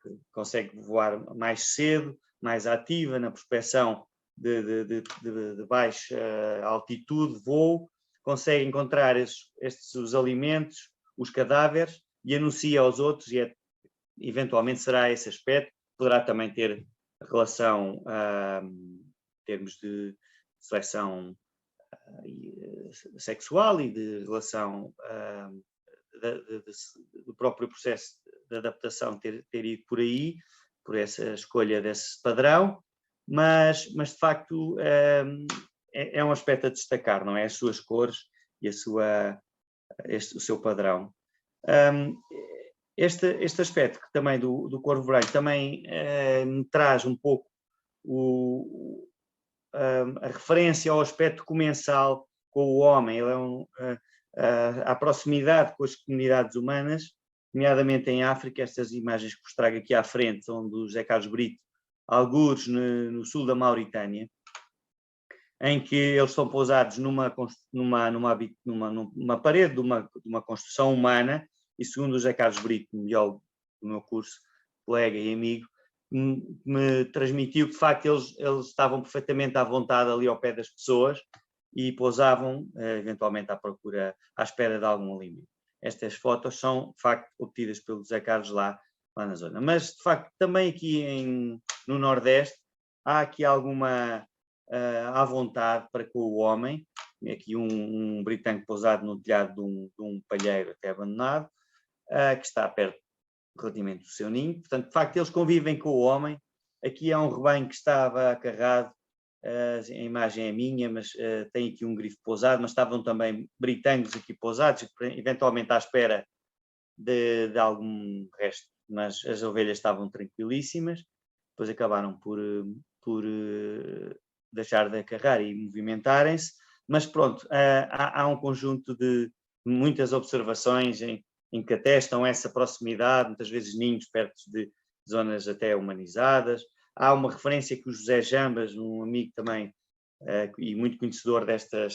B: que consegue voar mais cedo, mais ativa na prospecção de baixa altitude, voo, consegue encontrar os alimentos, os cadáveres, e anuncia aos outros, e eventualmente será esse aspecto, poderá também ter relação em termos de seleção sexual e de relação do próprio processo de adaptação ter ido por aí, por essa escolha desse padrão, mas de facto é um aspecto a destacar, não é? As suas cores e o seu padrão. Este aspecto que também do corvo branco também me traz um pouco a referência ao aspecto comensal com o homem. Ele a proximidade com as comunidades humanas, nomeadamente em África. Estas imagens que vos trago aqui à frente são do José Carlos Brito, algures no sul da Mauritânia, em que eles estão pousados numa parede de uma construção humana, e segundo o José Carlos Brito, biólogo do meu curso, colega e amigo, me transmitiu que de facto eles estavam perfeitamente à vontade ali ao pé das pessoas e pousavam eventualmente à espera de algum alimento. Estas fotos são de facto obtidas pelo José Carlos lá na zona. Mas de facto também aqui no Nordeste há aqui alguma à vontade para com o homem. Aqui um britânico pousado no telhado de um palheiro até abandonado, que está perto relativamente do seu ninho. Portanto, de facto, eles convivem com o homem. Aqui há um rebanho que estava acarrado, a imagem é minha, mas tem aqui um grifo pousado, mas estavam também britânicos aqui pousados, eventualmente à espera de algum resto, mas as ovelhas estavam tranquilíssimas, depois acabaram por deixar de acarrar e movimentarem-se, mas pronto, há um conjunto de muitas observações em que atestam essa proximidade, muitas vezes ninhos perto de zonas até humanizadas. Há uma referência que o José Jambas, um amigo também e muito conhecedor desta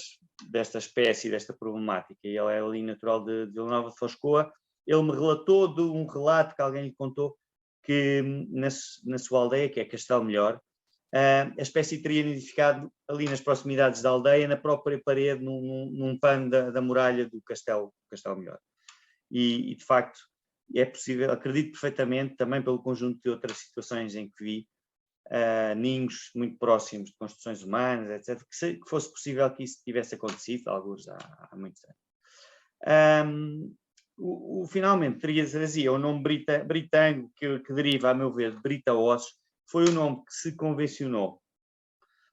B: espécie, desta problemática, e ele é ali natural de Vila Nova de Foscoa, ele me relatou de um relato que alguém lhe contou que na sua aldeia, que é Castelo Melhor, a espécie teria nidificado ali nas proximidades da aldeia, na própria parede, num pano da muralha do Castelo Melhor. E de facto é possível, acredito perfeitamente, também pelo conjunto de outras situações em que vi, ninhos muito próximos de construções humanas, etc., que fosse possível que isso tivesse acontecido, alguns há muitos anos. Finalmente trazia o nome britânico, que deriva, a meu ver, de Brita Ossos, foi o nome que se convencionou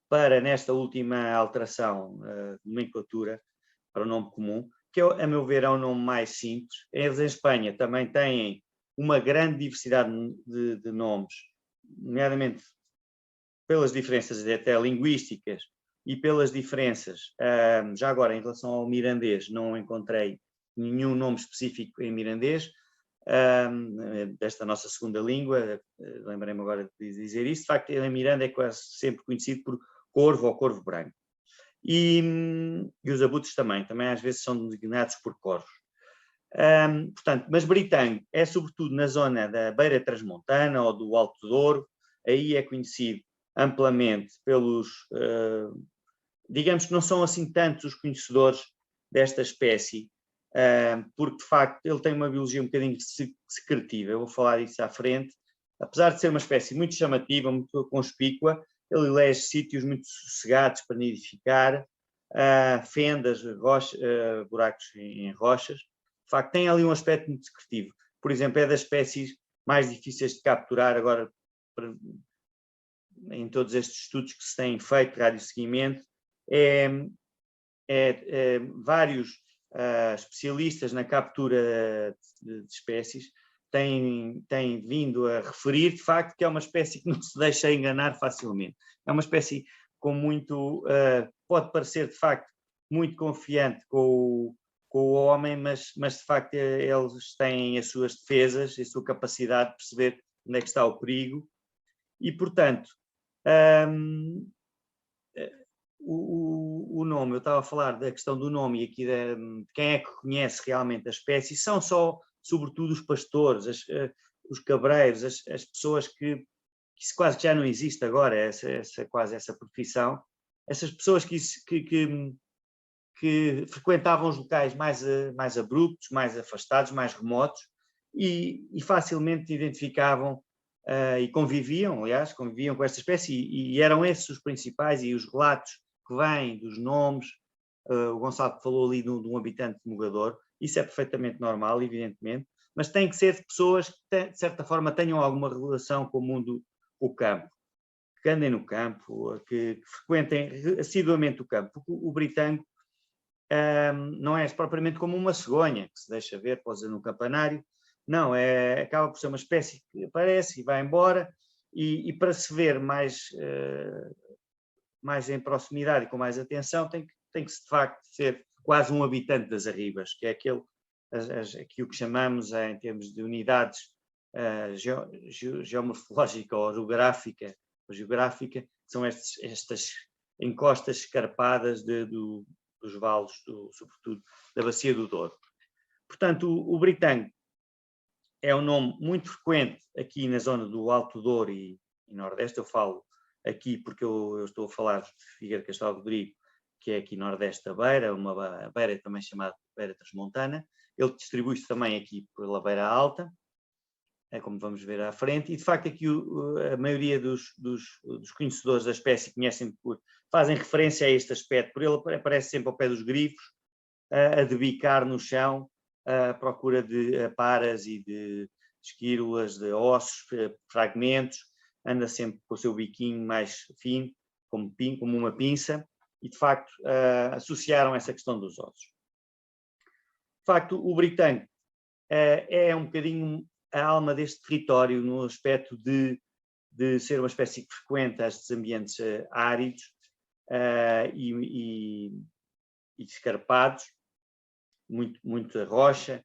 B: para, nesta última alteração de nomenclatura, para o nome comum, que, a meu ver, é um nome mais simples. Eles em Espanha também têm uma grande diversidade de nomes, nomeadamente pelas diferenças até linguísticas e pelas diferenças, já agora em relação ao mirandês, não encontrei nenhum nome específico em mirandês, desta nossa segunda língua, lembrei-me agora de dizer isso. De facto, em Miranda é quase sempre conhecido por corvo ou corvo branco. E os abutres também às vezes são designados por corvos. Portanto, mas britânico é sobretudo na zona da Beira Transmontana ou do Alto Douro, aí é conhecido amplamente pelos, digamos que não são assim tantos os conhecedores desta espécie, porque de facto ele tem uma biologia um bocadinho secretiva, eu vou falar disso à frente. Apesar de ser uma espécie muito chamativa, muito conspícua, ele elege sítios muito sossegados para nidificar, fendas, buracos em rochas. De facto, tem ali um aspecto muito descritivo. Por exemplo, é das espécies mais difíceis de capturar agora, em todos estes estudos que se têm feito, radioseguimento, vários especialistas na captura de espécies tem vindo a referir, de facto, que é uma espécie que não se deixa enganar facilmente. É uma espécie com muito, pode parecer, de facto, muito confiante com o homem, mas de facto eles têm as suas defesas, a sua capacidade de perceber onde é que está o perigo, e, portanto, o nome, eu estava a falar da questão do nome e aqui de quem é que conhece realmente a espécie, são só, sobretudo, os pastores, os cabreiros, as pessoas que quase que já não existe agora, quase essa profissão, essas pessoas que frequentavam os locais mais abruptos, mais afastados, mais remotos, e facilmente identificavam e conviviam com esta espécie, e eram esses os principais, e os relatos que vêm dos nomes, o Gonçalo falou ali de um habitante mogador, isso é perfeitamente normal, evidentemente, mas tem que ser de pessoas que, de certa forma, tenham alguma relação com o mundo, o campo, que andem no campo, que frequentem assiduamente o campo, porque o britânico não é propriamente como uma cegonha, que se deixa ver, pousa no campanário, não, acaba por ser uma espécie que aparece e vai embora, e para se ver mais em proximidade e com mais atenção, tem que de facto ser quase um habitante das arribas, que é aquilo que chamamos, em termos de unidades geomorfológica ou geográfica, são estas encostas escarpadas dos vales, sobretudo da Bacia do Douro. Portanto, o britânico é um nome muito frequente aqui na zona do Alto Douro e Nordeste. Eu falo aqui porque eu estou a falar de Figueira de Castelo Rodrigo, que é aqui Nordeste da Beira, uma beira também chamada Beira Transmontana. Ele distribui-se também aqui pela Beira Alta, como vamos ver à frente, e de facto aqui a maioria dos conhecedores da espécie fazem referência a este aspecto, por ele aparece sempre ao pé dos grifos, a debicar no chão, à procura de aparas e de esquírulas, de ossos, fragmentos, anda sempre com o seu biquinho mais fino, como uma pinça, e de facto associaram essa questão dos ossos. De facto, o britânico é um bocadinho a alma deste território, no aspecto de ser uma espécie que frequenta estes ambientes áridos e escarpados, muita rocha,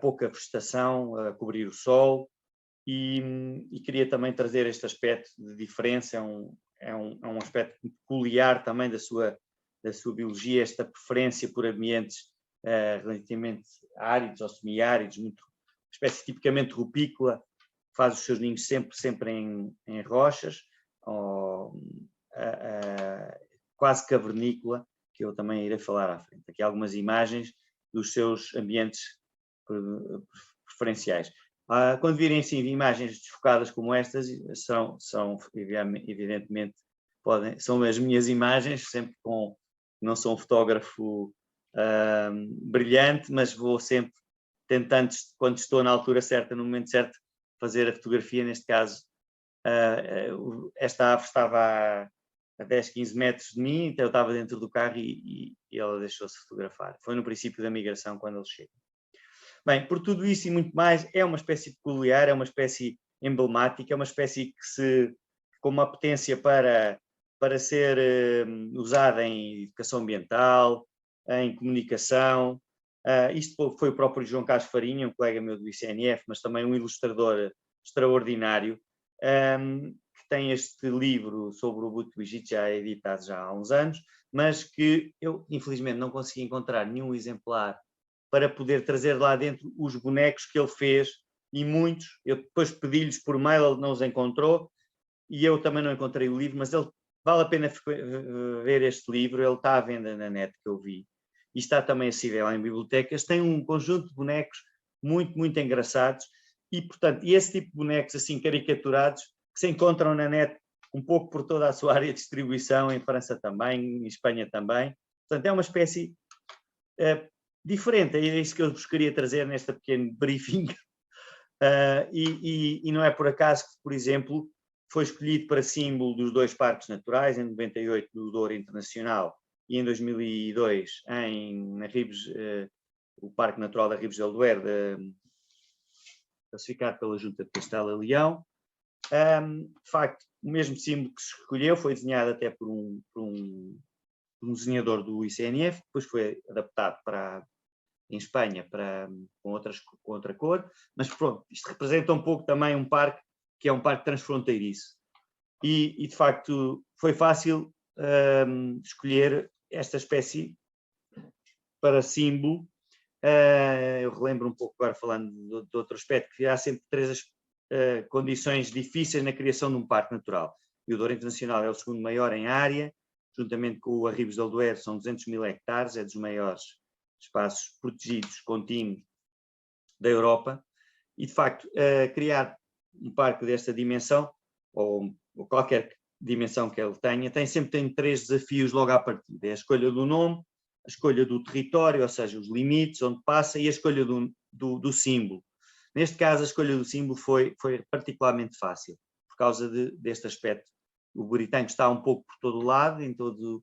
B: pouca vegetação a cobrir o sol, e queria também trazer este aspecto de diferença, é um aspecto peculiar também da sua biologia, esta preferência por ambientes relativamente áridos ou semiáridos, espécie tipicamente rupícola, faz os seus ninhos sempre em rochas, quase cavernícola, que eu também irei falar à frente. Aqui algumas imagens dos seus ambientes preferenciais. Quando virem assim imagens desfocadas como estas, são evidentemente, são as minhas imagens, sempre não sou um fotógrafo brilhante, mas vou sempre tentando, quando estou na altura certa, no momento certo, fazer a fotografia. Neste caso, esta ave estava a 10, 15 metros de mim, então eu estava dentro do carro e ela deixou-se fotografar. Foi no princípio da migração, quando eles chegam. Bem, por tudo isso e muito mais, é uma espécie peculiar, é uma espécie emblemática, é uma espécie com uma potência para ser usada em educação ambiental, em comunicação. Isto foi o próprio João Carlos Farinha, um colega meu do ICNF, mas também um ilustrador extraordinário, que tem este livro sobre o Buto do Egito, já editado já há uns anos, mas que eu, infelizmente, não consegui encontrar nenhum exemplar para poder trazer lá dentro os bonecos que ele fez, e muitos. Eu depois pedi-lhes por mail, ele não os encontrou, e eu também não encontrei o livro, mas vale a pena ver este livro, ele está à venda na net, que eu vi, e está também acessível em bibliotecas. Tem um conjunto de bonecos muito, muito engraçados, e portanto, esse tipo de bonecos assim caricaturados, que se encontram na net um pouco por toda a sua área de distribuição, em França também, em Espanha também. Portanto, é uma espécie diferente, é isso que eu vos queria trazer nesta pequeno briefing, e não é por acaso que, por exemplo, foi escolhido para símbolo dos dois parques naturais, em 98 do Douro Internacional e em 2002 na Ribes, o Parque Natural da Ribes del Duero, classificado pela Junta de Castelo e Leão. De facto, o mesmo símbolo que se escolheu foi desenhado até por um desenhador do ICNF, depois foi adaptado em Espanha com outra cor, mas pronto, isto representa um pouco também um parque que é um parque transfronteiriço. E de facto foi fácil escolher esta espécie para símbolo. Eu relembro um pouco agora, falando de outro aspecto, que há sempre três condições difíceis na criação de um parque natural. E o Douro Internacional é o segundo maior em área, juntamente com o Arribos del Duero, são 200.000 hectares, é dos maiores espaços protegidos contínuos da Europa. E, de facto, criar um parque desta dimensão, ou qualquer dimensão que ele tenha, sempre tem três desafios logo à partida. É a escolha do nome, a escolha do território, ou seja, os limites onde passa, e a escolha do símbolo. Neste caso, a escolha do símbolo foi particularmente fácil, por causa deste aspecto. O britânico está um pouco por todo o lado, em todo,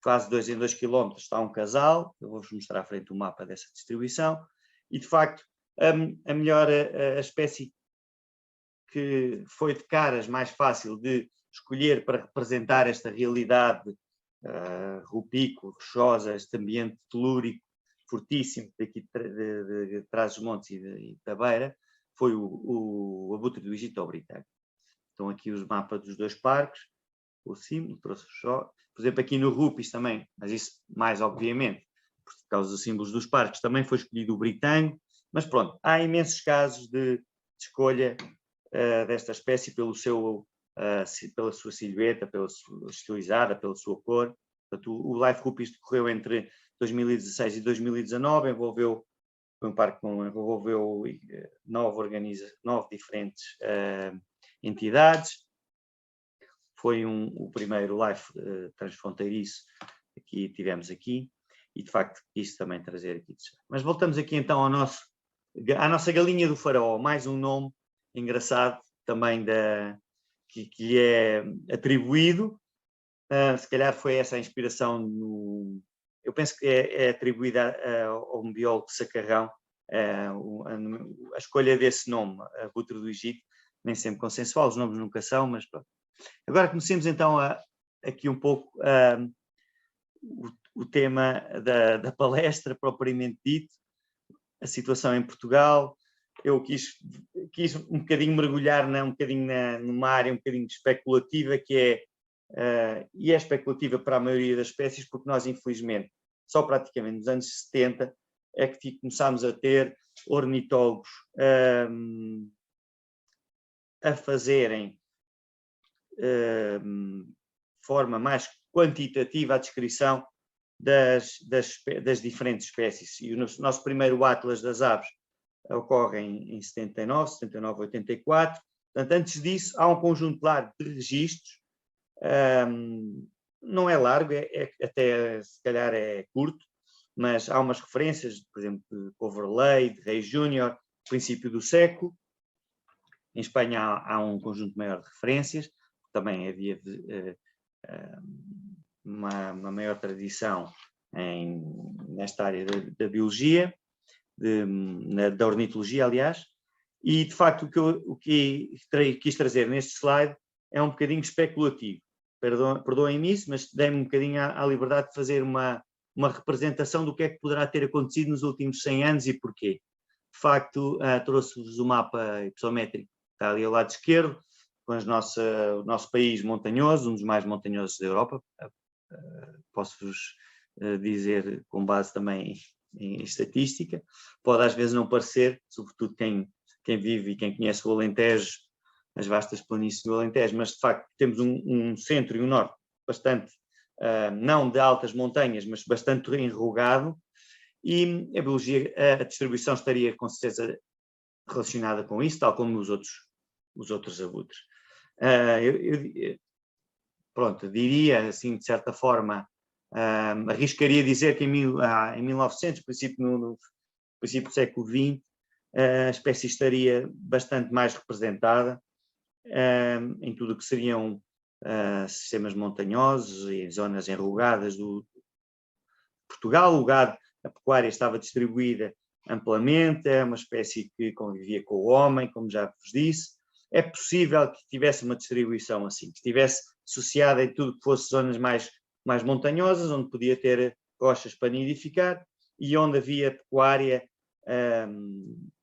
B: quase 2 em 2 km está um casal. Eu vou-vos mostrar à frente o mapa dessa distribuição. E, de facto, a melhor a espécie que foi de caras mais fácil de escolher para representar esta realidade rupícola, rochosa, este ambiente telúrico fortíssimo daqui de Trás-os-Montes e da Beira, foi o abutre do Egito ao Britânico. Estão aqui os mapas dos dois parques, o símbolo, trouxe só. Por exemplo, aqui no Rupis também, mas isso mais obviamente, por causa dos símbolos dos parques, também foi escolhido o Britânico, mas pronto, há imensos casos de escolha desta espécie pela sua silhueta, pela sua estilizada, pela sua cor. Portanto, o Life Rupis decorreu entre 2016 e 2019, envolveu 9 diferentes entidades. Foi o primeiro Life transfronteiriço que tivemos aqui, e de facto quis também trazer aqui. Mas voltamos aqui então à nossa galinha do faraó, mais um nome engraçado também que lhe é atribuído. Se calhar foi essa a inspiração, eu penso que é atribuída ao biólogo de Sacarrão, a escolha desse nome, abutre do Egito, nem sempre consensual, os nomes nunca são, mas pronto. Agora comecemos então aqui um pouco o tema da palestra propriamente dito, a situação em Portugal. Eu quis um bocadinho mergulhar numa área um bocadinho especulativa, e é especulativa para a maioria das espécies, porque nós, infelizmente, só praticamente nos anos 70 é que começámos a ter ornitólogos a fazerem de forma mais quantitativa a descrição das diferentes espécies. E o nosso primeiro Atlas das Aves ocorre em 79, 84. Portanto, antes disso, há um conjunto largo de registros. Não é largo, até se calhar é curto, mas há umas referências, por exemplo, de Overlay, de Reis Júnior, princípio do século. Em Espanha há um conjunto maior de referências, também havia uma maior tradição nesta área da biologia, da ornitologia, aliás, e de facto o que quis trazer neste slide é um bocadinho especulativo. Perdoem-me isso, mas dei-me um bocadinho à liberdade de fazer uma representação do que é que poderá ter acontecido nos últimos 100 anos e porquê. De facto, trouxe-vos o mapa hipossométrico que está ali ao lado esquerdo, com o nosso país montanhoso, um dos mais montanhosos da Europa. Posso-vos dizer, com base também em estatística, pode às vezes não parecer, sobretudo quem vive e quem conhece o Alentejo, as vastas planícies do Alentejo, mas de facto temos um centro e um norte bastante, não de altas montanhas, mas bastante enrugado, e a distribuição estaria com certeza relacionada com isso, tal como os outros abutres. Pronto, diria assim, de certa forma, arriscaria dizer que em 1900, no princípio do século XX, a espécie estaria bastante mais representada em tudo o que seriam sistemas montanhosos e zonas enrugadas do Portugal. O gado, a pecuária estava distribuída amplamente, é uma espécie que convivia com o homem, como já vos disse. É possível que tivesse uma distribuição assim, que estivesse associada em tudo que fosse zonas mais montanhosas, onde podia ter rochas para nidificar e onde havia pecuária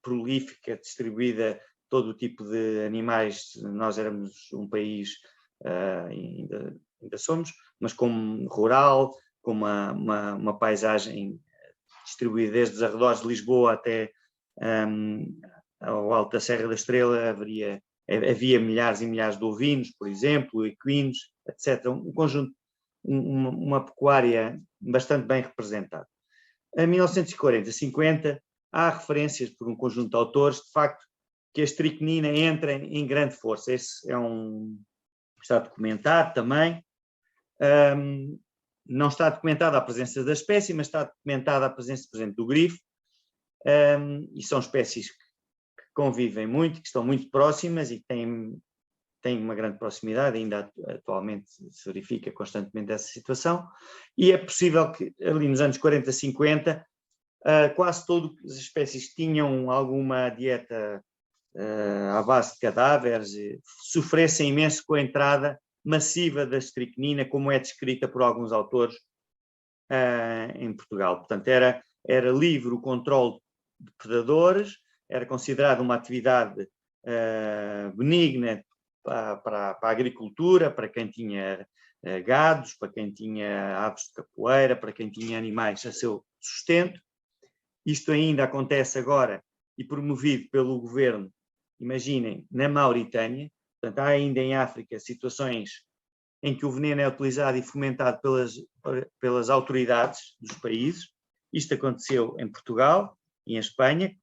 B: prolífica, distribuída, todo o tipo de animais. Nós éramos um país, ainda somos, mas como rural, com uma paisagem distribuída desde os arredores de Lisboa até ao alto da Serra da Estrela. Havia milhares e milhares de ovinos, por exemplo, equinos, etc. Um conjunto, uma pecuária bastante bem representada. Em 1940, 50, há referências por um conjunto de autores, de facto, que a estricnina entra em grande força. Esse está documentado também. Não está documentada a presença da espécie, mas está documentada a presença, por exemplo, do grifo, e são espécies que convivem muito, que estão muito próximas e que têm uma grande proximidade, ainda atualmente se verifica constantemente essa situação, e é possível que ali nos anos 40, 50, quase todas as espécies tinham alguma dieta à base de cadáveres, sofressem imenso com a entrada massiva da estricnina, como é descrita por alguns autores em Portugal. Portanto, era livre o controle de predadores, era considerado uma atividade benigna para a agricultura, para quem tinha gados, para quem tinha aves de capoeira, para quem tinha animais a seu sustento. Isto ainda acontece agora e promovido pelo governo, imaginem, na Mauritânia. Portanto, há ainda em África situações em que o veneno é utilizado e fomentado pelas autoridades dos países. Isto aconteceu em Portugal e em Espanha,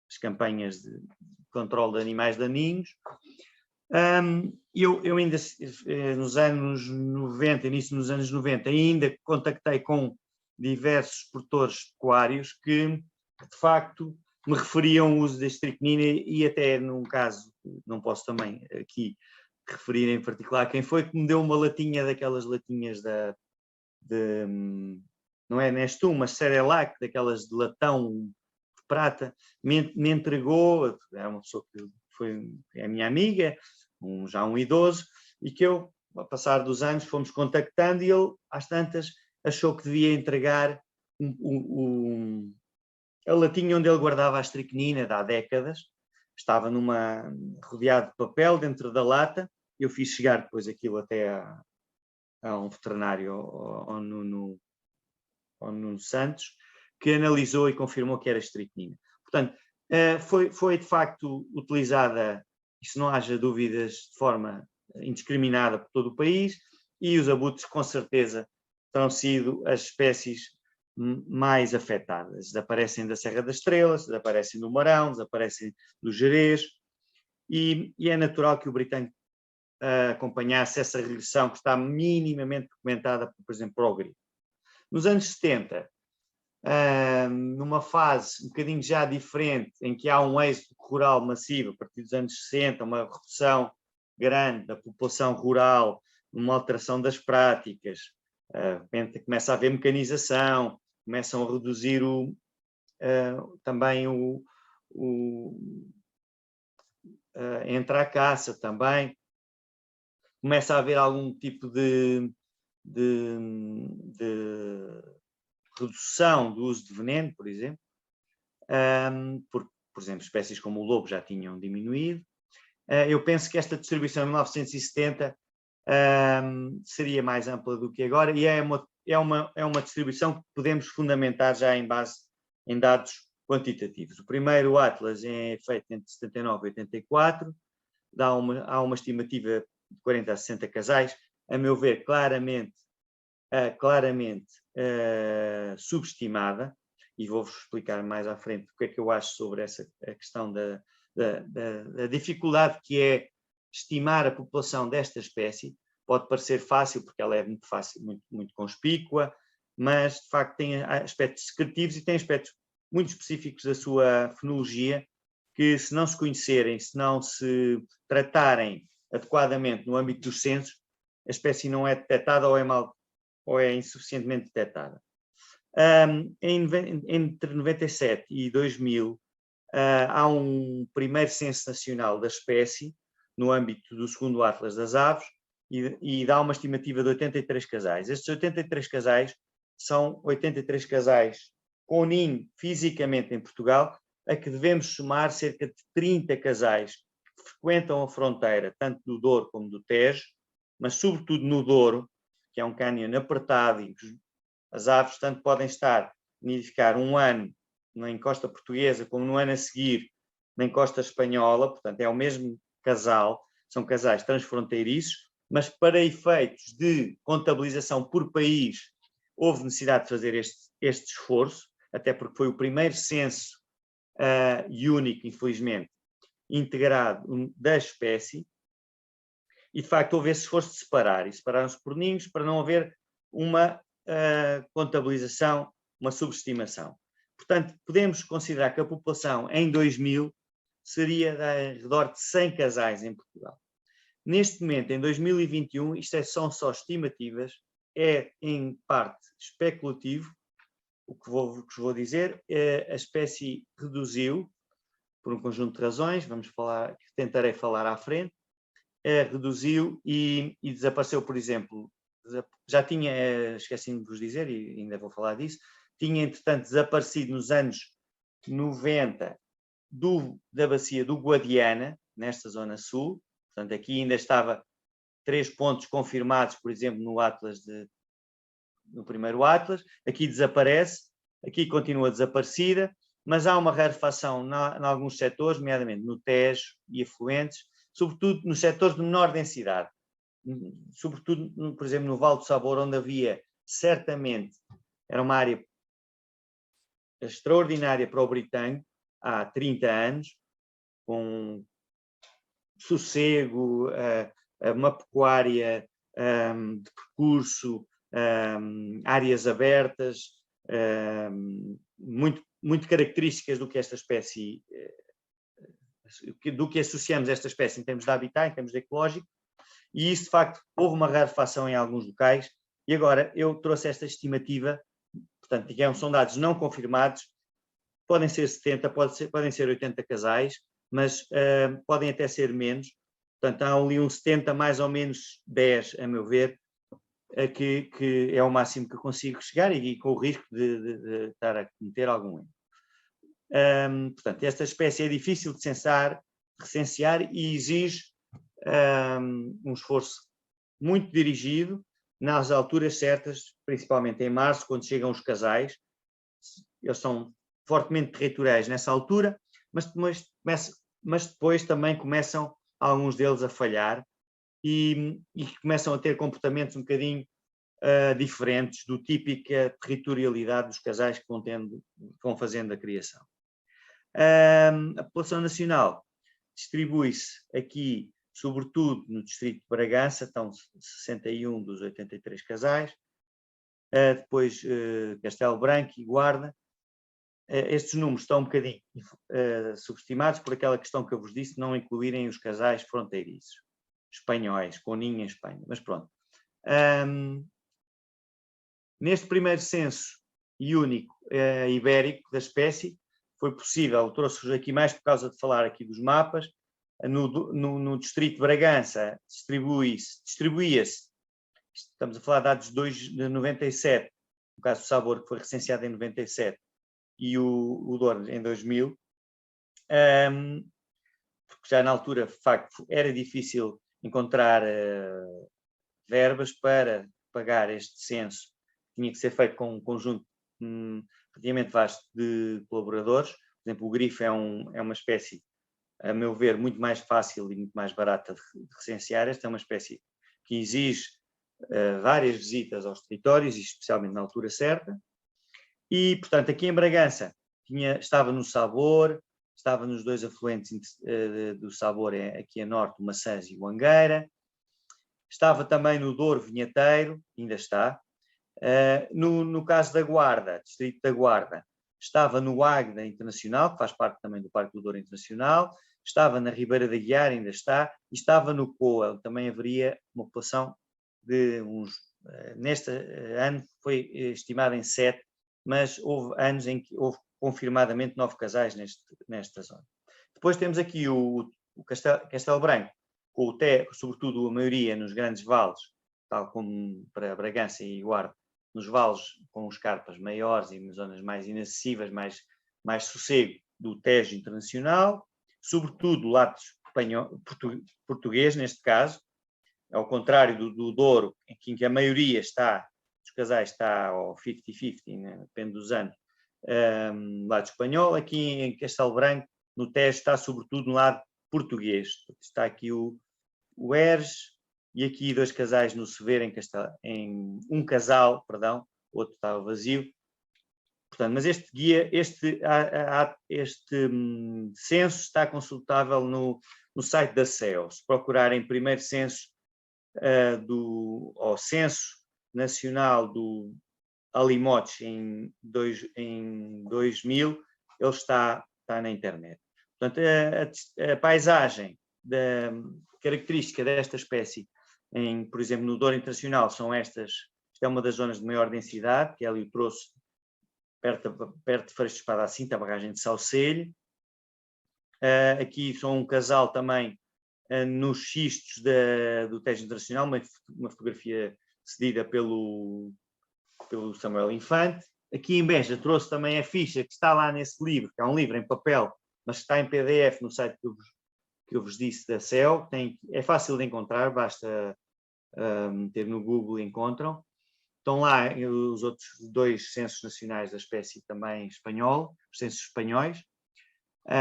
B: as campanhas de controle de animais daninhos. Eu ainda, nos anos 90, início dos anos 90, ainda contactei com diversos produtores pecuários que, de facto, me referiam o uso da estricnina e até num caso, não posso também aqui referir em particular quem foi, que me deu uma latinha daquelas latinhas não é Nestum, mas Cerelac, daquelas de latão de prata, me entregou. Era uma pessoa que foi a minha amiga, já um idoso, e que eu, ao passar dos anos, fomos contactando, e ele, às tantas, achou que devia entregar a latinha onde ele guardava a estricnina de há décadas. Estava rodeado de papel dentro da lata. Eu fiz chegar depois aquilo até a um veterinário, ao Nuno Santos, que analisou e confirmou que era estricnina. Portanto, foi de facto utilizada, e se não haja dúvidas, de forma indiscriminada por todo o país, e os abutres, com certeza, terão sido as espécies mais afetadas. Desaparecem da Serra da Estrela, desaparecem do Marão, desaparecem do Gerês, e é natural que o britânico acompanhasse essa regressão que está minimamente documentada, por exemplo, por o grifo. Nos anos 70, numa fase um bocadinho já diferente, em que há um êxodo rural massivo, a partir dos anos 60, uma redução grande da população rural, uma alteração das práticas, começa a haver mecanização, começam a reduzir também entra a caça também, começa a haver algum tipo de redução do uso de veneno, por exemplo, porque, por exemplo, espécies como o lobo já tinham diminuído. Eu penso que esta distribuição em 1970 seria mais ampla do que agora, e é uma distribuição que podemos fundamentar já em base em dados quantitativos. O primeiro Atlas é feito entre 79 e 84, há uma estimativa de 40 a 60 casais, a meu ver, claramente subestimada, e vou-vos explicar mais à frente o que é que eu acho sobre a questão da dificuldade que é estimar a população desta espécie. Pode parecer fácil, porque ela é muito fácil, muito conspícua, mas de facto tem aspectos descritivos e tem aspectos muito específicos da sua fenologia, que, se não se conhecerem, se não se tratarem adequadamente no âmbito dos censos, a espécie não é detectada ou é insuficientemente detectada. Entre 97 e 2000, há um primeiro censo nacional da espécie, no âmbito do segundo Atlas das Aves, e dá uma estimativa de 83 casais. Estes 83 casais são 83 casais com ninho fisicamente em Portugal, a que devemos somar cerca de 30 casais que frequentam a fronteira, tanto do Douro como do Tejo, mas sobretudo no Douro, que é um cânion apertado e que as aves tanto podem nidificar um ano na encosta portuguesa como no ano a seguir na encosta espanhola, portanto é o mesmo casal, são casais transfronteiriços, mas para efeitos de contabilização por país houve necessidade de fazer este esforço, até porque foi o primeiro censo e único, infelizmente, integrado da espécie, e de facto houve esse esforço de separar, e separaram-se por ninhos para não haver uma contabilização, uma subestimação. Portanto, podemos considerar que a população em 2000 seria ao redor de 100 casais em Portugal. Neste momento, em 2021, isto são só estimativas, é em parte especulativo. O que vos vou dizer, a espécie reduziu, por um conjunto de razões, tentarei falar à frente, reduziu e desapareceu, por exemplo, já tinha, esqueci-me de vos dizer, e ainda vou falar disso, tinha entretanto desaparecido nos anos 90 da bacia do Guadiana, nesta zona sul, portanto aqui ainda estava 3 pontos confirmados, por exemplo, no primeiro Atlas, aqui desaparece, aqui continua desaparecida, mas há uma rarefação em alguns setores, nomeadamente no Tejo e afluentes, sobretudo nos setores de menor densidade, sobretudo, por exemplo, no Vale do Sabor, onde havia, certamente, era uma área extraordinária para o britânico, há 30 anos, com sossego, uma pecuária de percurso, áreas abertas, muito características do que esta espécie, do que associamos a esta espécie em termos de habitat, em termos de ecológico, e isso de facto houve uma rarefação em alguns locais, e agora eu trouxe esta estimativa, portanto, digamos, são dados não confirmados, podem ser 70, podem ser 80 casais, mas podem até ser menos, portanto há ali um 70, mais ou menos 10, a meu ver, que é o máximo que eu consigo chegar e com o risco de estar a cometer algum erro. Portanto, esta espécie é difícil de recensear e exige um esforço muito dirigido nas alturas certas, principalmente em março, quando chegam os casais. Eles são fortemente territoriais nessa altura, mas depois também começam alguns deles a falhar e começam a ter comportamentos um bocadinho diferentes do típica territorialidade dos casais que vão fazendo a criação. A população nacional distribui-se aqui, sobretudo no distrito de Bragança, estão 61 dos 83 casais, depois Castelo Branco e Guarda. Estes números estão um bocadinho subestimados por aquela questão que eu vos disse, não incluírem os casais fronteiriços, espanhóis, com ninho em Espanha, mas pronto. Neste primeiro censo e único ibérico da espécie, foi possível, trouxe-vos aqui mais por causa de falar aqui dos mapas, no distrito de Bragança distribuía-se, estamos a falar de dados de 97, no caso do Sabor, que foi recenseado em 97, e o Douro em 2000, porque já na altura, de facto, era difícil encontrar verbas para pagar este censo, tinha que ser feito com um conjunto relativamente vasto de colaboradores. Por exemplo, o grifo é uma espécie, a meu ver, muito mais fácil e muito mais barata de recensear. Esta é uma espécie que exige várias visitas aos territórios, especialmente na altura certa. E, portanto, aqui em Bragança estava no Sabor, estava nos dois afluentes do Sabor, aqui a norte, o Maçãs e o Angueira. Estava também no Douro Vinheteiro, ainda está. No caso da Guarda, distrito da Guarda, estava no Águeda Internacional, que faz parte também do Parque do Douro Internacional, estava na Ribeira da Guiar, ainda está, e estava no Coa, também haveria uma população de neste ano foi estimada em 7, mas houve anos em que houve confirmadamente 9 casais nesta zona. Depois temos aqui o Castelo Branco, com o sobretudo a maioria nos grandes vales, tal como para Bragança e Guarda, nos vales com escarpas maiores e nas zonas mais inacessíveis, mais sossego do Tejo Internacional, sobretudo o lado português, neste caso, ao contrário do Douro, em que a maioria dos casais está ao 50-50, né? Depende dos anos, lado espanhol. Aqui em Castelo Branco, no Tejo, está sobretudo no lado português. Está aqui o Eres, e aqui 2 casais no Severo, um casal, perdão, outro estava vazio. Portanto, mas este guia, este censo está consultável no site da CEO. Se procurarem primeiro censo ao Censo Nacional do Alimotes em 2000, ele está na internet. Portanto, a paisagem característica desta espécie, por exemplo, no Douro Internacional, são estas. Isto é uma das zonas de maior densidade, que é ali o troço, perto de Freixo de Espada à Cinta, a barragem de Saucelho. Aqui são um casal também nos xistos do Tejo Internacional, uma fotografia cedida pelo Samuel Infante. Aqui em Beja trouxe também a ficha que está lá nesse livro, que é um livro em papel, mas está em PDF no site que eu vos disse da CEL. É fácil de encontrar, basta meter no Google e encontram. Estão lá os outros 2 censos nacionais da espécie também espanhol, os censos espanhóis.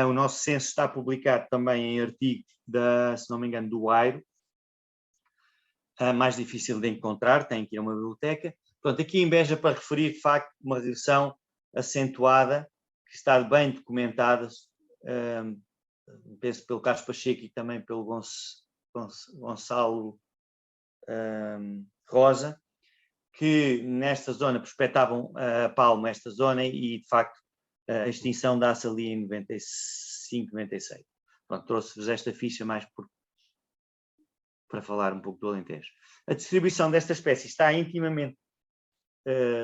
B: O nosso censo está publicado também em artigo, se não me engano, do AIRO. Mais difícil de encontrar, tem que ir a uma biblioteca. Pronto, aqui em Beja, para referir, de facto, uma regressão acentuada, que está bem documentada, penso pelo Carlos Pacheco e também pelo Gonçalo Rosa, que nesta zona prospectavam a palma, esta zona, e de facto a extinção dá-se ali em 95, 96. Pronto, trouxe-vos esta ficha mais para falar um pouco do Alentejo. A distribuição desta espécie está intimamente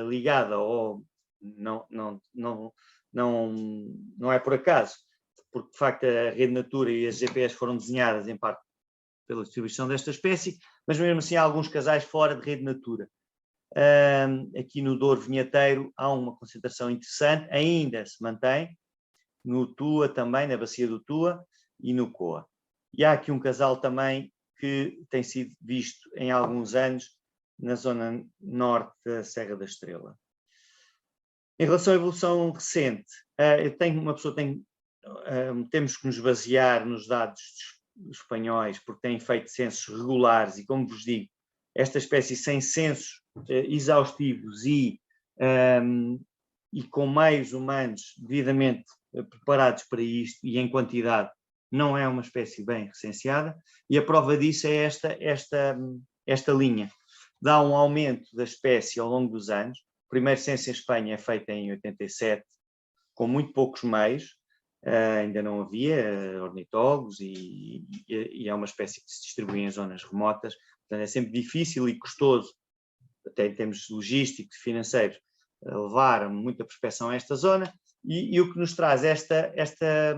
B: ligada, ou não é por acaso, porque de facto a Rede Natura e as GPS foram desenhadas em parte pela distribuição desta espécie, mas mesmo assim há alguns casais fora de Rede Natura. Aqui no Douro Vinheteiro há uma concentração interessante, ainda se mantém, no Tua também, na bacia do Tua e no Coa. E há aqui um casal também que tem sido visto em alguns anos na zona norte da Serra da Estrela. Em relação à evolução recente, temos que nos basear nos dados espanhóis, porque têm feito censos regulares e, como vos digo, esta espécie sem censos exaustivos e com meios humanos devidamente preparados para isto e em quantidade, não é uma espécie bem recenseada, e a prova disso é esta linha. Dá um aumento da espécie ao longo dos anos. O primeiro censo em Espanha é feito em 87, com muito poucos meios, ainda não havia ornitólogos e é uma espécie que se distribui em zonas remotas, portanto é sempre difícil e custoso, até em termos logísticos e financeiros, levar muita prospecção a esta zona, e o que nos traz esta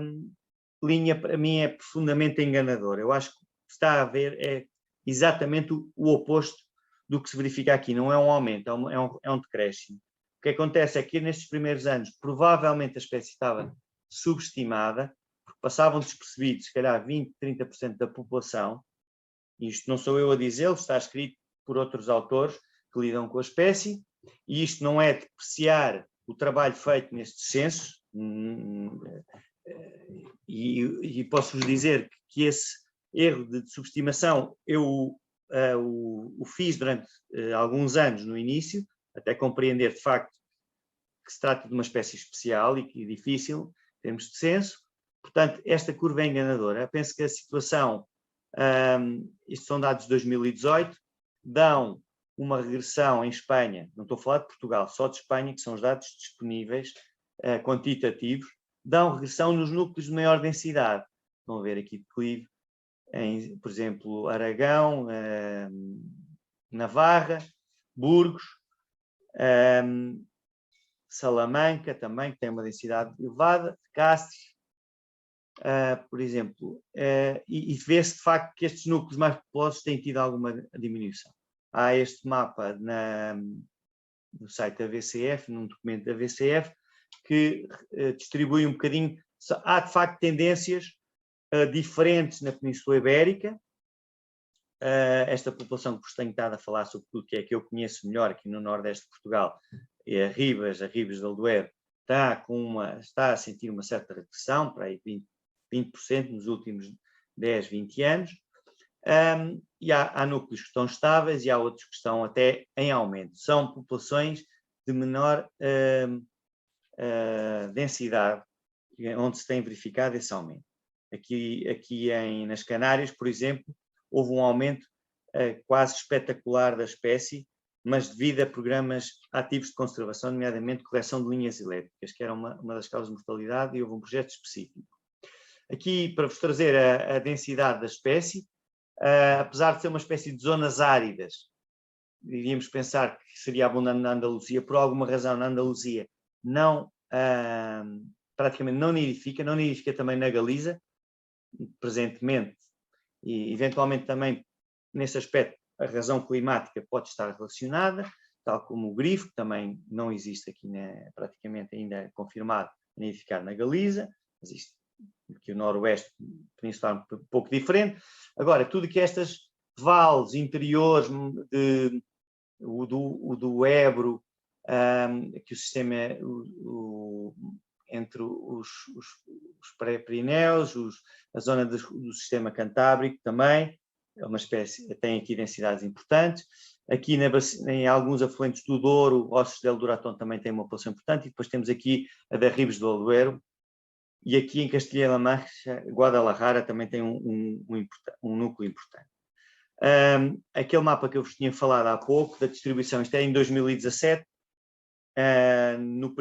B: linha, para mim, é profundamente enganadora. Eu acho que está a ver é exatamente o oposto do que se verifica aqui. Não é um aumento, é um decréscimo. O que acontece é que nestes primeiros anos, provavelmente a espécie estava subestimada, porque passavam despercebidos, se calhar, 20, 30% da população. Isto não sou eu a dizê-lo, está escrito por outros autores que lidam com a espécie, e isto não é depreciar o trabalho feito nestes censos, e posso-vos dizer que esse erro de subestimação eu o fiz durante alguns anos no início, até compreender de facto que se trata de uma espécie especial e que é difícil em termos de censo. Portanto, esta curva é enganadora. Eu penso que a situação, isto são dados de 2018, dão uma regressão em Espanha, não estou a falar de Portugal, só de Espanha, que são os dados disponíveis, quantitativos, dão regressão nos núcleos de maior densidade. Estão a ver aqui declive em, por exemplo, Aragão, Navarra, Burgos, Salamanca também, que tem uma densidade elevada, Castres, por exemplo, e vê-se de facto que estes núcleos mais populosos têm tido alguma diminuição. Há este mapa no site da VCF, num documento da VCF, que distribui um bocadinho. Há de facto tendências diferentes na Península Ibérica. Esta população que vos tenho estado a falar, sobretudo, que é a que eu conheço melhor aqui no Nordeste de Portugal, é a Ribas do Duero, está a sentir uma certa regressão, para aí 20% nos últimos 10, 20 anos. E há núcleos que estão estáveis e há outros que estão até em aumento. São populações de menor densidade, onde se tem verificado esse aumento. Aqui nas Canárias, por exemplo, houve um aumento quase espetacular da espécie, mas devido a programas ativos de conservação, nomeadamente correção de linhas elétricas, que era uma das causas de mortalidade, e houve um projeto específico. Aqui, para vos trazer a densidade da espécie, apesar de ser uma espécie de zonas áridas, iríamos pensar que seria abundante na Andaluzia, por alguma razão na Andaluzia praticamente não nidifica também na Galiza, presentemente, e eventualmente também nesse aspecto a razão climática pode estar relacionada, tal como o grifo, que também não existe aqui, praticamente ainda confirmado, a nidificar na Galiza, existe aqui o noroeste peninsular um pouco diferente. Agora, tudo que estas vales interiores o do Ebro, que o sistema entre os pré-Pirineus, a zona do sistema Cantábrico também, é uma espécie, tem aqui densidades importantes. Aqui em alguns afluentes do Douro, Ossos del Duratón também tem uma população importante, e depois temos aqui a da Ribes do Duero, e aqui em Castilha-La Mancha, Guadalajara também tem um núcleo importante. Aquele mapa que eu vos tinha falado há pouco, da distribuição, isto é em 2017, no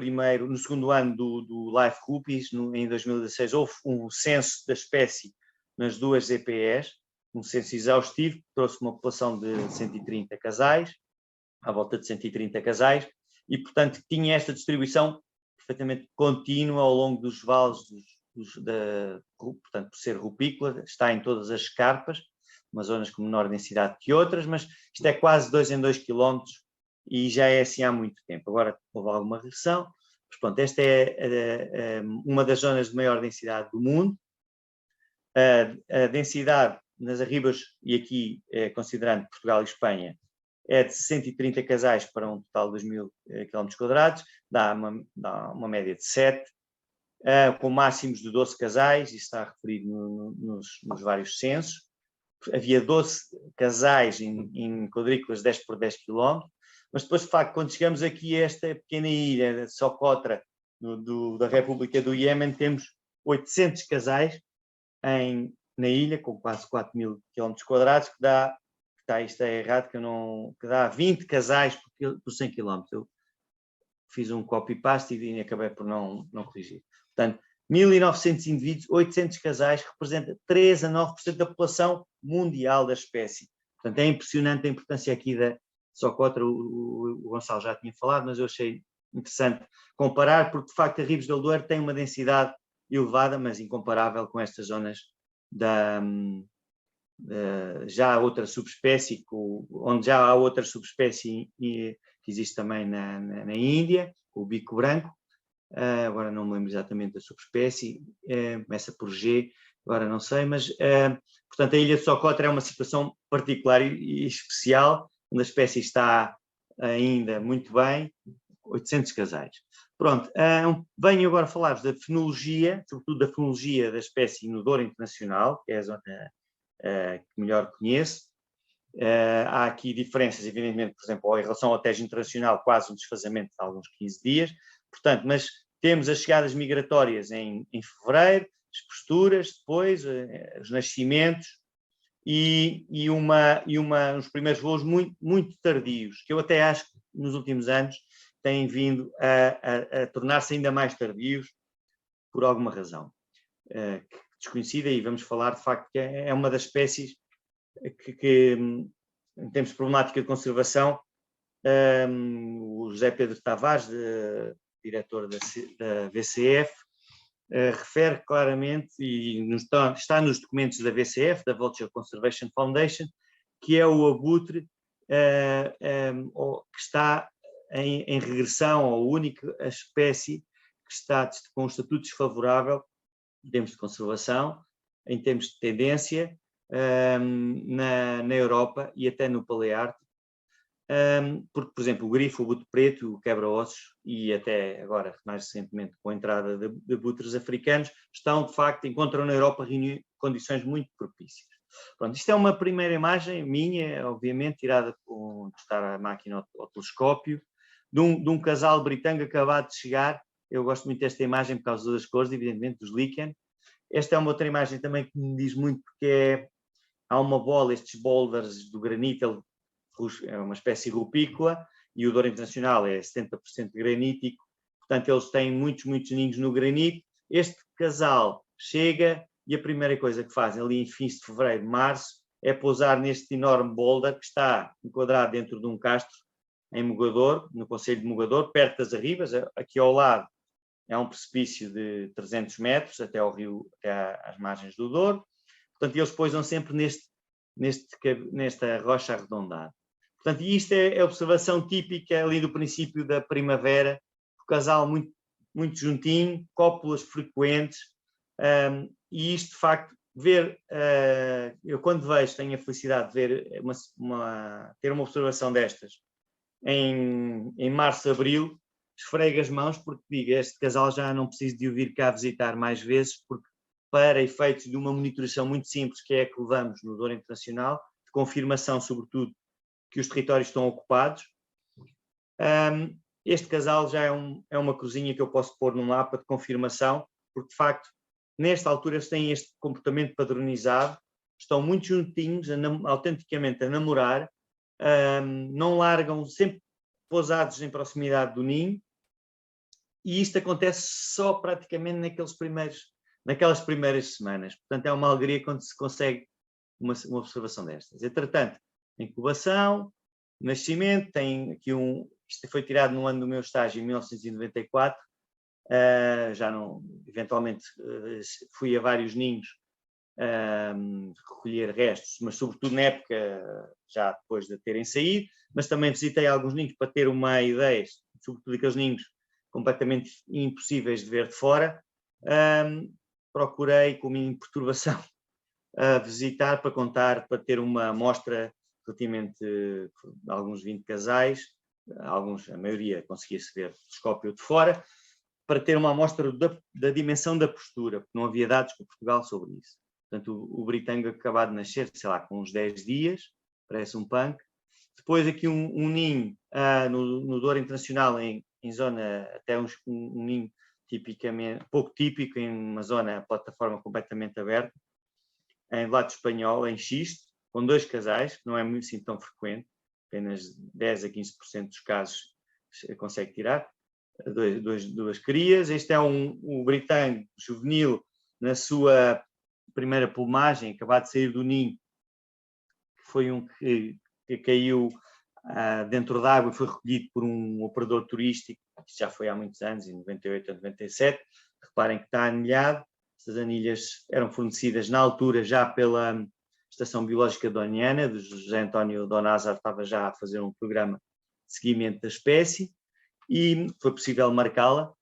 B: segundo ano do Life Guppies, em 2016, houve um censo da espécie nas duas EPEs, um censo exaustivo, que trouxe uma população de 130 casais, à volta de 130 casais, e, portanto, tinha esta distribuição perfeitamente contínua ao longo dos vales, portanto, por ser rupícola, está em todas as escarpas, umas zonas com menor densidade que outras, mas isto é quase 2 em 2 quilómetros e já é assim há muito tempo. Agora houve alguma regressão, mas pronto, esta é uma das zonas de maior densidade do mundo. A densidade nas arribas, e aqui considerando Portugal e Espanha, é de 130 casais para um total de 2.000 km², dá uma média de 7, com máximos de 12 casais, isso está referido nos vários censos. Havia 12 casais em quadrículas 10 por 10 km, mas depois, de facto, quando chegamos aqui a esta pequena ilha de Socotra, da República do Iémen, temos 800 casais na ilha, com quase 4.000 km², que dá, isto é errado, que dá 20 casais por 100 km. Eu fiz um copy-paste e acabei por não corrigir. Portanto, 1.900 indivíduos, 800 casais, representa 3 a 9% da população mundial da espécie. Portanto, é impressionante a importância aqui da Socotra, o Gonçalo já tinha falado, mas eu achei interessante comparar, porque de facto a Ribes del Duero tem uma densidade elevada, mas incomparável com estas zonas já há outra subespécie, onde já há outra subespécie que existe também na Índia, o bico branco. Agora não me lembro exatamente da subespécie, começa por G, agora não sei, mas portanto a ilha de Socotra é uma situação particular e especial, onde a espécie está ainda muito bem, 800 casais. Pronto, venho agora falar-vos da fenologia, sobretudo da fenologia da espécie no Douro Internacional, que é a zona que melhor conheço. Há aqui diferenças, evidentemente, por exemplo, em relação ao Tejo Internacional, quase um desfazamento de alguns 15 dias, portanto, mas temos as chegadas migratórias em fevereiro, as posturas depois, os nascimentos e uns primeiros voos muito, muito tardios, que eu até acho que nos últimos anos têm vindo a tornar-se ainda mais tardios por alguma razão desconhecida, e vamos falar de facto que é uma das espécies que em termos de problemática de conservação, o José Pedro Tavares diretor da VCF, refere claramente, e está nos documentos da VCF, da Vulture Conservation Foundation, que é o abutre que está em regressão, ou a única espécie que está com um estatuto desfavorável em termos de conservação, em termos de tendência, na Europa e até no Paleártico, porque, por exemplo, o grifo, o abutre preto, o quebra-ossos e até agora, mais recentemente, com a entrada de abutres africanos, encontram na Europa condições muito propícias. Pronto, isto é uma primeira imagem minha, obviamente, tirada com testar a máquina ao telescópio, de um casal britânico acabado de chegar. Eu gosto muito desta imagem por causa das cores, evidentemente, dos lichen. Esta é uma outra imagem também que me diz muito, porque há uma bola, estes boulders do granito, é uma espécie rupícola, e o Douro Internacional é 70% granítico, portanto eles têm muitos ninhos no granito. Este casal chega e a primeira coisa que fazem ali em fins de fevereiro, março, é pousar neste enorme boulder que está enquadrado dentro de um castro em Mogador, no concelho de Mogador, perto das Arribas. Aqui ao lado é um precipício de 300 metros até ao rio, até às margens do Douro. Portanto, eles pousam sempre nesta rocha arredondada. Portanto, isto é a observação típica ali do princípio da primavera, o casal muito juntinho, cópulas frequentes, e isto, de facto, eu quando vejo, tenho a felicidade de ver ter uma observação destas em março, abril, esfrego as mãos porque digo, este casal já não preciso de o vir cá visitar mais vezes, porque para efeitos de uma monitoração muito simples, que é a que levamos no Douro Internacional, de confirmação, sobretudo, que os territórios estão ocupados, este casal já é uma cruzinha que eu posso pôr no mapa de confirmação, porque, de facto, nesta altura eles têm este comportamento padronizado, estão muito juntinhos, autenticamente a namorar, não largam, sempre pousados em proximidade do ninho, e isto acontece só praticamente naquelas primeiras semanas. Portanto, é uma alegria quando se consegue uma observação destas. Entretanto, incubação, nascimento, tem aqui isto foi tirado no ano do meu estágio, em 1994, eventualmente fui a vários ninhos recolher restos, mas sobretudo na época já depois de terem saído, mas também visitei alguns ninhos para ter uma ideia, sobretudo aqueles ninhos completamente impossíveis de ver de fora. Procurei, com a minha perturbação, visitar para ter uma amostra relativamente a alguns 20 casais, a maioria conseguia-se ver telescópio de fora, para ter uma amostra da dimensão da postura, porque não havia dados com Portugal sobre isso. Portanto, o britânico acabado de nascer, sei lá, com uns 10 dias, parece um punk. Depois aqui um ninho no Douro Internacional, em zona, até um ninho tipicamente, pouco típico, em uma zona, a plataforma completamente aberta, em lado espanhol, em xisto, com 2 casais, que não é muito assim tão frequente, apenas 10 a 15% dos casos consegue tirar, duas crias. Este é o britânico juvenil na sua primeira plumagem, acabado de sair do ninho, que foi que caiu dentro d'água e foi recolhido por um operador turístico, isto já foi há muitos anos, em 98 a 97, reparem que está anilhado. Estas anilhas eram fornecidas na altura já pela Estação Biológica Doniana, do José António Donázar, estava já a fazer um programa de seguimento da espécie, e foi possível marcá-la,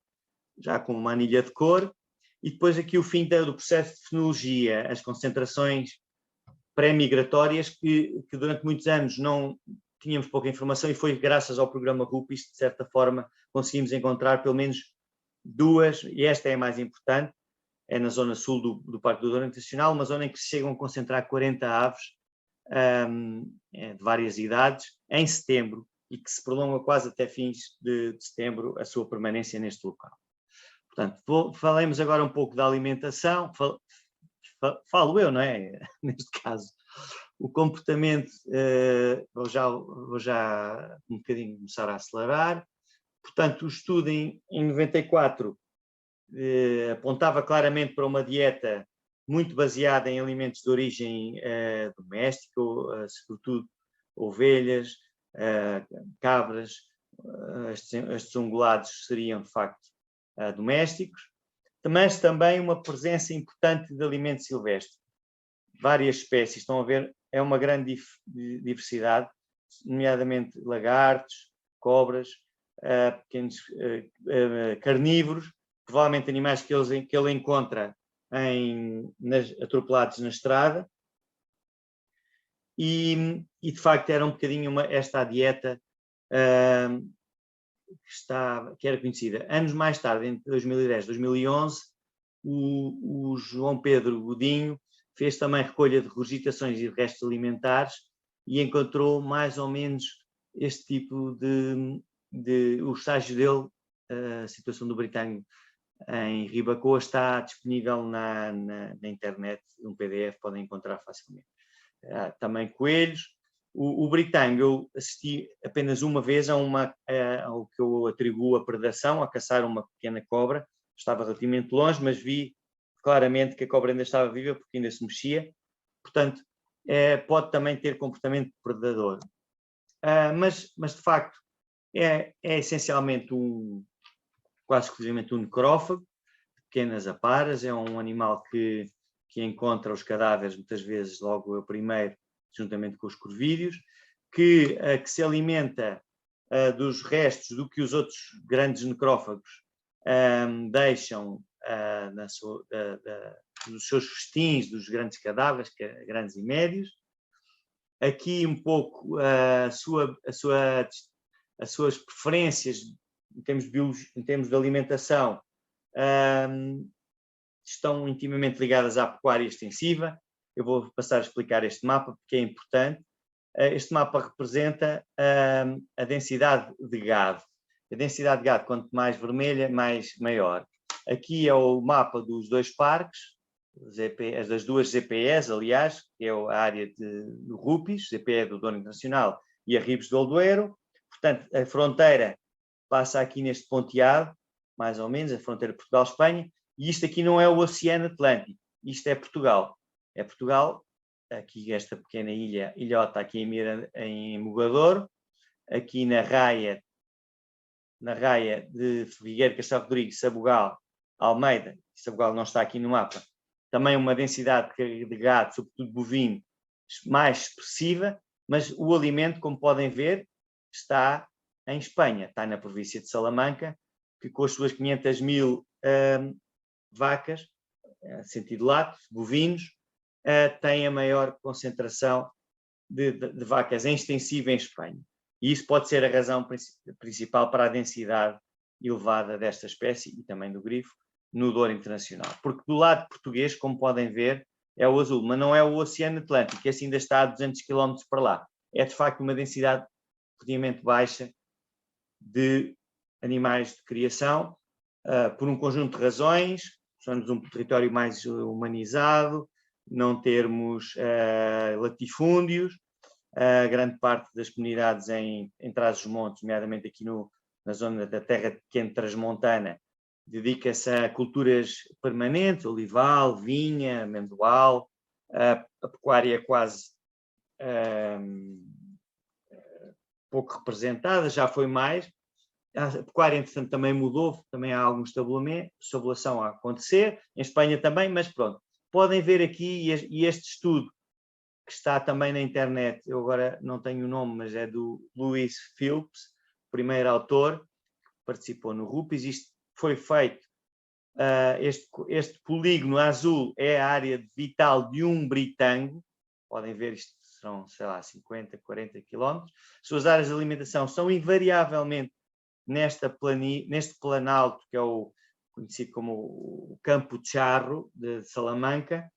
B: já com uma anilha de cor. E depois aqui o fim do processo de fenologia, as concentrações pré-migratórias, que durante muitos anos não tínhamos pouca informação, e foi graças ao programa RUPIS, de certa forma, conseguimos encontrar pelo menos 2, e esta é a mais importante, é na zona sul do Parque do Douro Internacional, uma zona em que se chegam a concentrar 40 aves de várias idades, em setembro, e que se prolonga quase até fins de setembro a sua permanência neste local. Portanto, falemos agora um pouco da alimentação, falo eu, não é? Neste caso, o comportamento, vou já um bocadinho começar a acelerar. Portanto, o estudo em 94 apontava claramente para uma dieta muito baseada em alimentos de origem doméstica, sobretudo ovelhas, cabras, estes ungulados seriam, de facto, domésticos, mas também uma presença importante de alimento silvestre. Várias espécies, estão a ver, é uma grande diversidade, nomeadamente lagartos, cobras, pequenos carnívoros, provavelmente animais que ele encontra atropelados na estrada, e de facto era um bocadinho esta a dieta que era conhecida. Anos mais tarde, em 2010, 2011, o João Pedro Godinho fez também recolha de regurgitações e de restos alimentares e encontrou mais ou menos este tipo o estágio dele, a situação do britânico em Ribacoa está disponível na internet, um PDF, podem encontrar facilmente. Também coelhos. O britânico eu assisti apenas uma vez ao que eu atribuo a predação, a caçar uma pequena cobra. Estava relativamente longe, mas vi claramente que a cobra ainda estava viva porque ainda se mexia. Portanto, pode também ter comportamento predador. Mas de facto, é essencialmente quase exclusivamente um necrófago, pequenas aparas, é um animal que encontra os cadáveres muitas vezes logo a primeiro, juntamente com os corvídeos, que se alimenta dos restos do que os outros grandes necrófagos deixam dos seus festins, dos grandes cadáveres, grandes e médios. Aqui um pouco as suas preferências em termos de alimentação estão intimamente ligadas à pecuária extensiva. Eu vou passar a explicar este mapa porque é importante. Este mapa representa a densidade de gado. A densidade de gado, quanto mais vermelha, maior. Aqui é o mapa dos dois parques, das duas ZPEs, aliás, que é a área do Rupis, ZPE do Douro Internacional e a Ribes do Aldoeiro. Portanto, a fronteira passa aqui neste ponteado, mais ou menos, a fronteira Portugal-Espanha, e isto aqui não é o Oceano Atlântico, isto é Portugal. É Portugal, aqui esta pequena ilhota aqui em Mogadouro, aqui na raia de Figueira, Castelo Rodrigues, Sabugal, Almeida, Sabugal não está aqui no mapa, também uma densidade de gado, sobretudo bovino, mais expressiva, mas o alimento, como podem ver, está em Espanha, está na província de Salamanca, que com as suas 500.000 vacas, sentido lácteo, bovinos, tem a maior concentração de vacas em extensiva em Espanha. E isso pode ser a razão principal para a densidade elevada desta espécie e também do grifo no Douro Internacional. Porque do lado português, como podem ver, é o azul, mas não é o Oceano Atlântico, que assim ainda está a 200 km para lá. É de facto uma densidade relativamente baixa de animais de criação, por um conjunto de razões. Somos um território mais humanizado, não termos latifúndios, grande parte das comunidades em Trás-os-Montes, nomeadamente aqui na zona da terra quente transmontana, dedica-se a culturas permanentes, olival, vinha, amendoal, a pecuária é quase pouco representada, já foi mais. A pecuária, entretanto, também mudou, também há alguma estabulação a acontecer, em Espanha também, mas pronto. Podem ver aqui, e este estudo, que está também na internet, eu agora não tenho o nome, mas é do Louis Phillips, primeiro autor, que participou no Rupis. Isto foi feito, este polígono azul é a área vital de um britango, podem ver, isto serão, sei lá, 50, 40 quilómetros. Suas áreas de alimentação são invariavelmente neste planalto, que é conhecido como o Campo de Charro de Salamanca,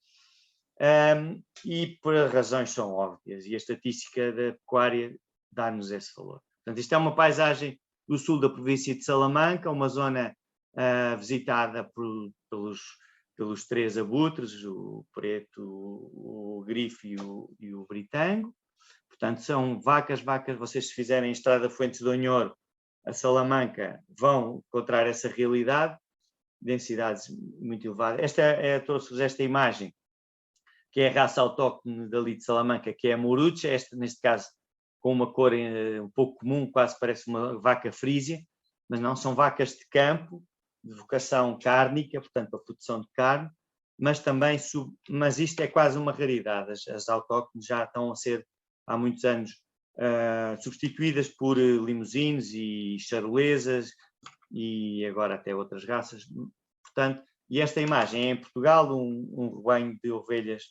B: e por razões são óbvias, e a estatística da pecuária dá-nos esse valor. Portanto, isto é uma paisagem do sul da província de Salamanca, uma zona visitada pelos três abutres, o preto, o grifo e o britango. Portanto, são vacas, vocês se fizerem Estrada Fuentes de Onhoro a Salamanca vão encontrar essa realidade, densidades muito elevadas. Trouxe-vos esta imagem, que é a raça autóctone dali de Salamanca, que é a Morucha, neste caso com uma cor um pouco comum, quase parece uma vaca frísia, mas não, são vacas de campo, de vocação cárnica, portanto, para a produção de carne, mas também, mas isto é quase uma raridade. As autóctones já estão a ser, há muitos anos, substituídas por limusines e charolesas e agora até outras raças. Portanto, e esta imagem é em Portugal, um rebanho de ovelhas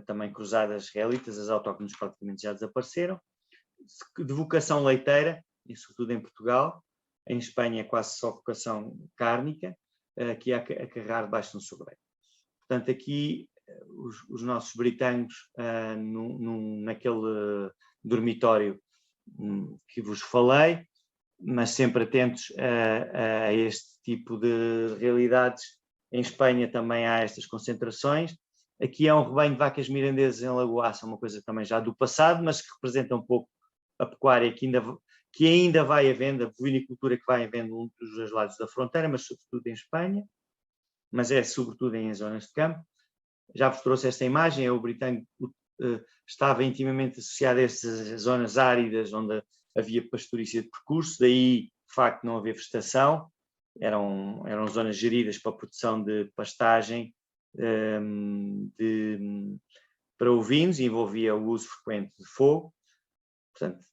B: também cruzadas israelitas, as autóctones praticamente já desapareceram, de vocação leiteira, e sobretudo em Portugal. Em Espanha é quase só vocação cárnica, aqui a carrar debaixo de um sobreiro. Portanto, aqui os nossos britânicos, naquele dormitório que vos falei, mas sempre atentos a este tipo de realidades. Em Espanha também há estas concentrações. Aqui é um rebanho de vacas mirandesas em Lagoaça, uma coisa também já do passado, mas que representa um pouco a pecuária que ainda vai havendo, a bovinicultura que vai havendo dos dois lados da fronteira, mas sobretudo em Espanha, mas é sobretudo em zonas de campo. Já vos trouxe esta imagem, o britânico estava intimamente associado a estas zonas áridas, onde havia pastorícia de percurso, daí, de facto, não haver vegetação, eram zonas geridas para a produção de pastagem para ovinos, e envolvia o uso frequente de fogo. Portanto,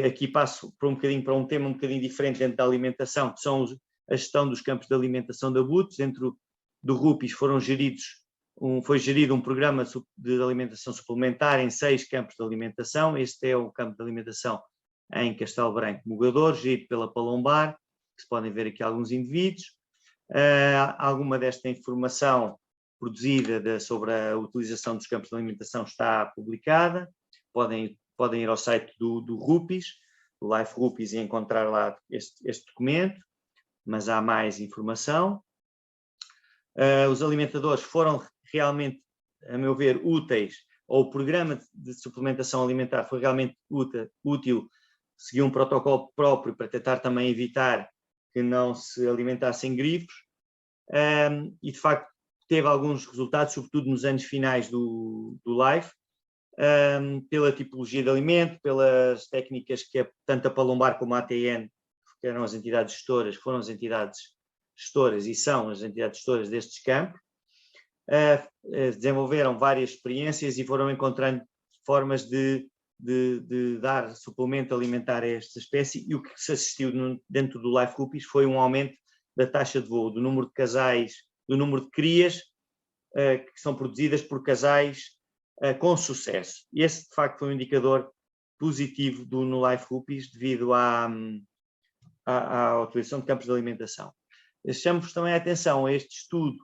B: aqui passo para um tema um bocadinho diferente dentro da alimentação, que são a gestão dos campos de alimentação de abutres. Dentro do RUPIS foi gerido um programa de alimentação suplementar em 6 campos de alimentação. Este é o campo de alimentação em Castelo Branco, Mogador, gerido pela Palombar, que se podem ver aqui alguns indivíduos. Alguma desta informação produzida sobre a utilização dos campos de alimentação está publicada. Podem ir ao site do RUPIS, do Life RUPIS, e encontrar lá este documento, mas há mais informação. Os alimentadores foram realmente, a meu ver, úteis, ou o programa de suplementação alimentar foi realmente útil, seguiu um protocolo próprio para tentar também evitar que não se alimentassem grifos, e de facto teve alguns resultados, sobretudo nos anos finais do Life, pela tipologia de alimento, pelas técnicas que tanto a Palombar como a ATN, que eram as entidades gestoras, foram as entidades gestoras e são as entidades gestoras destes campos, desenvolveram várias experiências e foram encontrando formas de dar suplemento alimentar a esta espécie, e o que se assistiu dentro do Life RUPIS foi um aumento da taxa de voo, do número de casais, do número de crias que são produzidas por casais com sucesso. E esse, de facto, foi um indicador positivo no Life RUPIS devido à utilização de campos de alimentação. Chamo-vos também a atenção a este estudo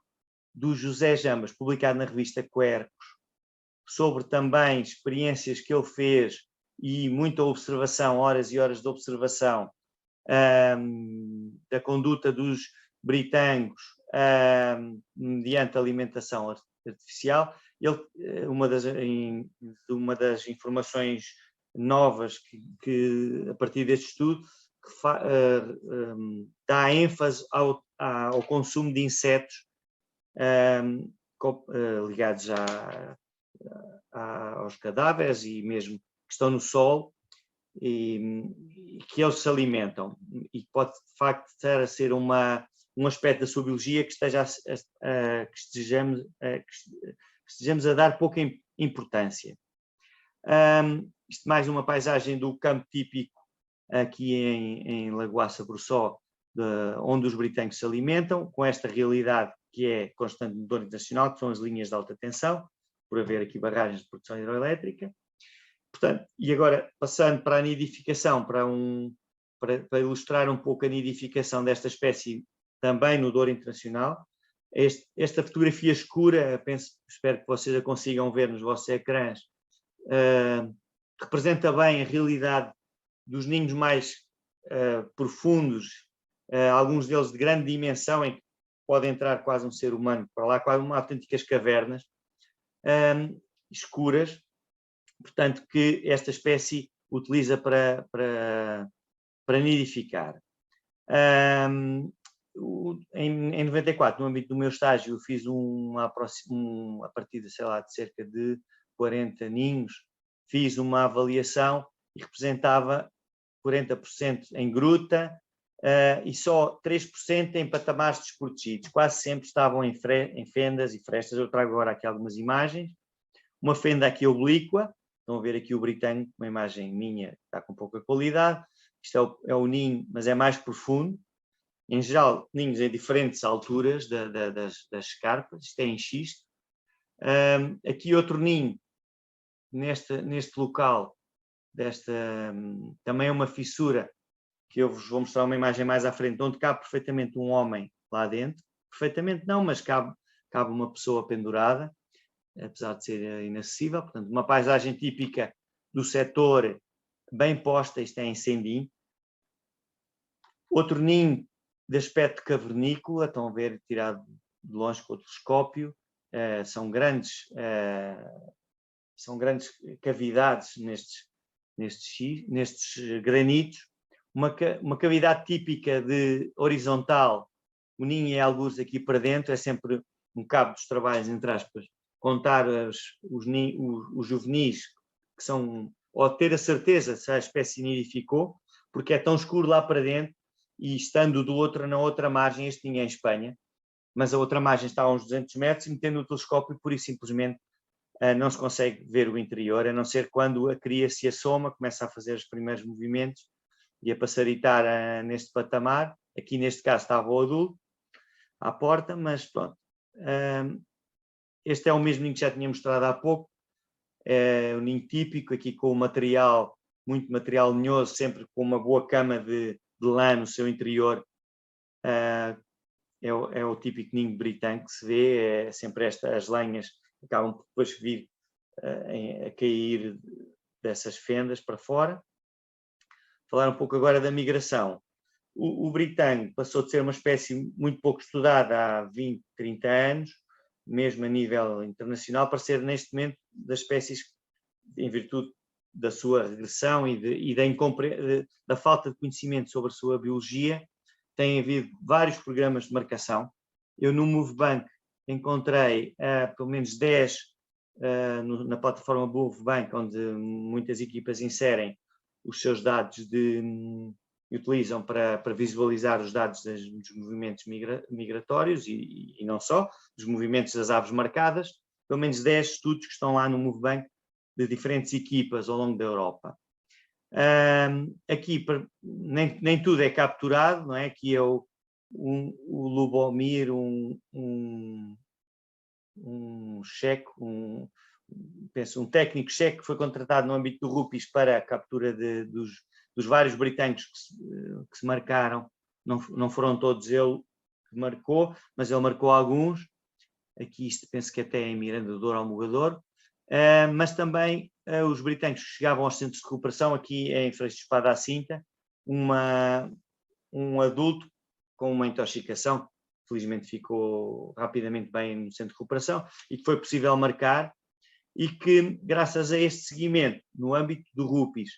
B: do José Jambas, publicado na revista Quercus, sobre também experiências que ele fez e muita observação, horas e horas de observação da conduta dos britânicos mediante alimentação artificial. Uma das informações novas que a partir deste estudo dá ênfase ao consumo de insetos ligados aos cadáveres e mesmo que estão no solo e que eles se alimentam, e pode de facto estar a ser um aspecto da sua biologia que estejamos a dar pouca importância. Isto mais uma paisagem do campo típico aqui em Lagoaça-Bruçó, onde os britânicos se alimentam, com esta realidade que é constante medidor internacional, que são as linhas de alta tensão, por haver aqui barragens de produção hidroelétrica. Portanto, e agora, passando para a nidificação, para ilustrar um pouco a nidificação desta espécie também no Douro Internacional, esta fotografia escura, espero que vocês a consigam ver nos vossos ecrãs, representa bem a realidade dos ninhos mais profundos, alguns deles de grande dimensão, em que pode entrar quase um ser humano para lá, quase uma autênticas cavernas escuras, portanto, que esta espécie utiliza para nidificar. Em 94, no âmbito do meu estágio, fiz a partir de, sei lá, de cerca de 40 ninhos, fiz uma avaliação e representava 40% em gruta e só 3% em patamares desprotegidos. Quase sempre estavam em fendas e frestas. Eu trago agora aqui algumas imagens. Uma fenda aqui oblíqua, estão a ver aqui o britânico, uma imagem minha, está com pouca qualidade. Isto é o ninho, mas é mais profundo. Em geral, ninhos em diferentes alturas das escarpas, isto é em xisto. Aqui outro ninho, neste local, também é uma fissura, que eu vos vou mostrar uma imagem mais à frente, onde cabe perfeitamente um homem lá dentro. Perfeitamente não, mas cabe uma pessoa pendurada, apesar de ser inacessível. Portanto, uma paisagem típica do setor, bem posta, isto é em Sendim. Outro ninho de aspecto cavernícola, estão a ver, tirado de longe com o telescópio. São grandes cavidades nestes granitos. Uma cavidade típica de horizontal, o ninho é alguns aqui para dentro, é sempre um cabo dos trabalhos, entre aspas, contar os juvenis, que são, ou ter a certeza se a espécie nidificou, porque é tão escuro lá para dentro, e estando na outra margem, este ninho é em Espanha, mas a outra margem está a uns 200 metros, e metendo o telescópio, pura e simplesmente não se consegue ver o interior, a não ser quando a cria se assoma, começa a fazer os primeiros movimentos e a passaritar neste patamar. Aqui neste caso estava o adulto à porta, mas pronto. Este é o mesmo ninho que já tinha mostrado há pouco, é o ninho típico, aqui com o material, muito material linhoso, sempre com uma boa cama de lã no seu interior. É o típico ninho britânico que se vê, é sempre as lenhas acabam por depois vir a cair dessas fendas para fora. Falar um pouco agora da migração. O britânico passou de ser uma espécie muito pouco estudada há 20, 30 anos, mesmo a nível internacional, para ser neste momento das espécies, em virtude da sua regressão e da falta de conhecimento sobre a sua biologia, tem havido vários programas de marcação. Eu no MoveBank encontrei pelo menos 10 na plataforma MoveBank, onde muitas equipas inserem os seus dados e utilizam para visualizar os dados dos movimentos migratórios e não só, dos movimentos das aves marcadas. Pelo menos 10 estudos que estão lá no MoveBank de diferentes equipas ao longo da Europa. Aqui nem tudo é capturado, não é? Aqui é o Lubomir, um checo, penso um técnico checo que foi contratado no âmbito do RUPIS para a captura dos vários britânicos que se marcaram. Não foram todos ele que marcou, mas ele marcou alguns. Aqui isto penso que até é em Miranda do Douro, Almogador. Mas também os britânicos que chegavam aos centros de recuperação, aqui em Freixo de Espada à Cinta, um adulto com uma intoxicação, felizmente ficou rapidamente bem no centro de recuperação, e que foi possível marcar, e que, graças a este seguimento, no âmbito do RUPIS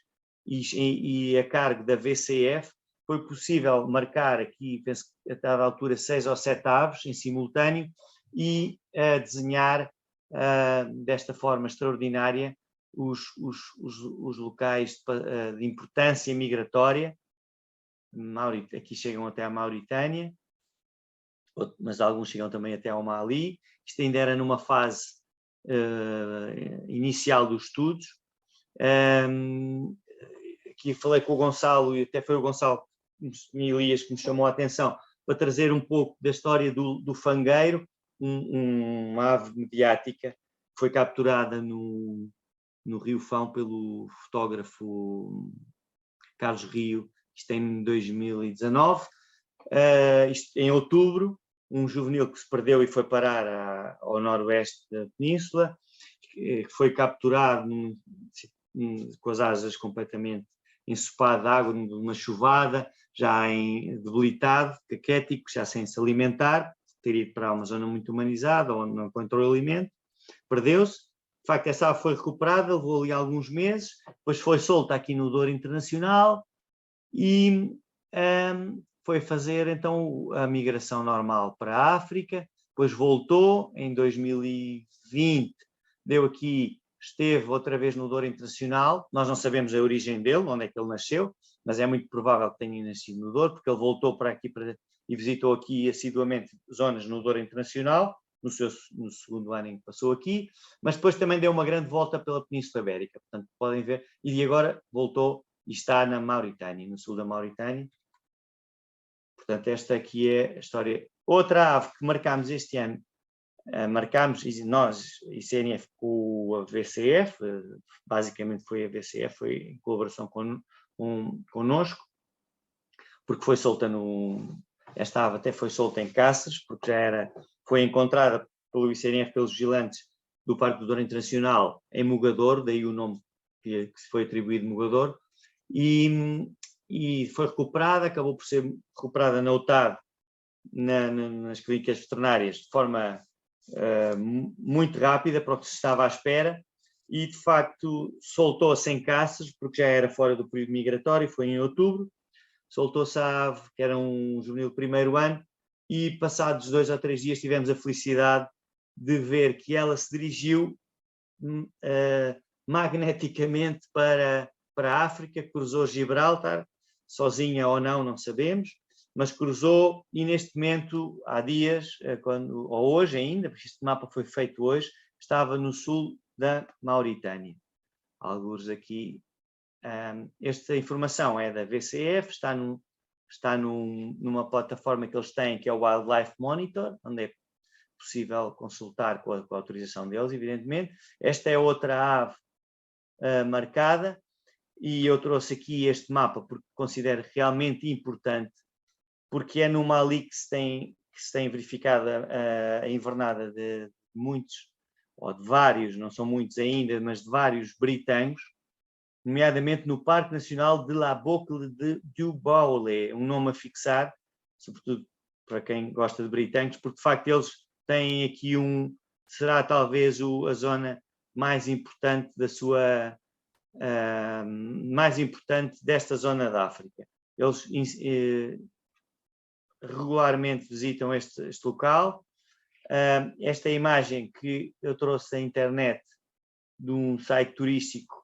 B: e a cargo da VCF, foi possível marcar aqui, penso que a dada altura, 6 ou 7 aves em simultâneo, e desenhar desta forma extraordinária os locais de importância migratória. Aqui chegam até a Mauritânia, mas alguns chegam também até ao Mali. Isto ainda era numa fase inicial dos estudos. Aqui falei com o Gonçalo, e até foi o Gonçalo Milias que me chamou a atenção, para trazer um pouco da história do fangueiro, uma ave mediática que foi capturada no Rio Fão pelo fotógrafo Carlos Rio, isto em 2019. Em outubro, um juvenil que se perdeu e foi parar ao noroeste da península, que foi capturado com as asas completamente ensopado de água, numa chuvada, já debilitado, caquético, já sem se alimentar, ter ido para uma zona muito humanizada, onde não encontrou alimento, perdeu-se. De facto, essa ave foi recuperada, levou ali alguns meses, depois foi solta aqui no Douro Internacional e foi fazer então a migração normal para a África, depois voltou em 2020, deu aqui esteve outra vez no Douro Internacional. Nós não sabemos a origem dele, onde é que ele nasceu, mas é muito provável que tenha nascido no Douro, porque ele voltou para aqui e visitou aqui assiduamente zonas no Douro Internacional, no segundo ano em que passou aqui, mas depois também deu uma grande volta pela Península Ibérica, portanto podem ver, e agora voltou e está na Mauritânia, no sul da Mauritânia. Portanto, esta aqui é a história. Outra ave que marcámos este ano, marcámos nós, ICNF, com a VCF, basicamente foi a VCF, foi em colaboração connosco, porque foi solta esta ave até foi solta em Cáceres, porque foi encontrada pelo ICNF, pelos vigilantes do Parque do Douro Internacional, em Mogador, daí o nome que se foi atribuído Mogador, e foi recuperada, acabou por ser recuperada na UTAD, nas clínicas veterinárias, de forma muito rápida para o que se estava à espera, e de facto soltou-se em Cáceres, porque já era fora do período migratório, foi em outubro, soltou-se a ave, que era um juvenil de primeiro ano, e passados 2 ou 3 dias tivemos a felicidade de ver que ela se dirigiu magneticamente para a África, cruzou Gibraltar, sozinha ou não sabemos, mas cruzou, e neste momento, há dias, ou hoje ainda, porque este mapa foi feito hoje, estava no sul da Mauritânia. Alguns aqui. Esta informação é da VCF, está numa plataforma que eles têm, que é o Wildlife Monitor, onde é possível consultar com a autorização deles, evidentemente. Esta é outra ave marcada, e eu trouxe aqui este mapa porque considero realmente importante, porque é numa ali que se tem verificado a invernada de muitos, ou de vários, não são muitos ainda, mas de vários britânicos, nomeadamente no Parque Nacional de La Boucle du Baoulé, um nome a fixar, sobretudo para quem gosta de britânicos, porque de facto eles têm aqui será talvez a zona mais importante mais importante desta zona da África. Eles regularmente visitam este local. Esta imagem que eu trouxe da internet de um site turístico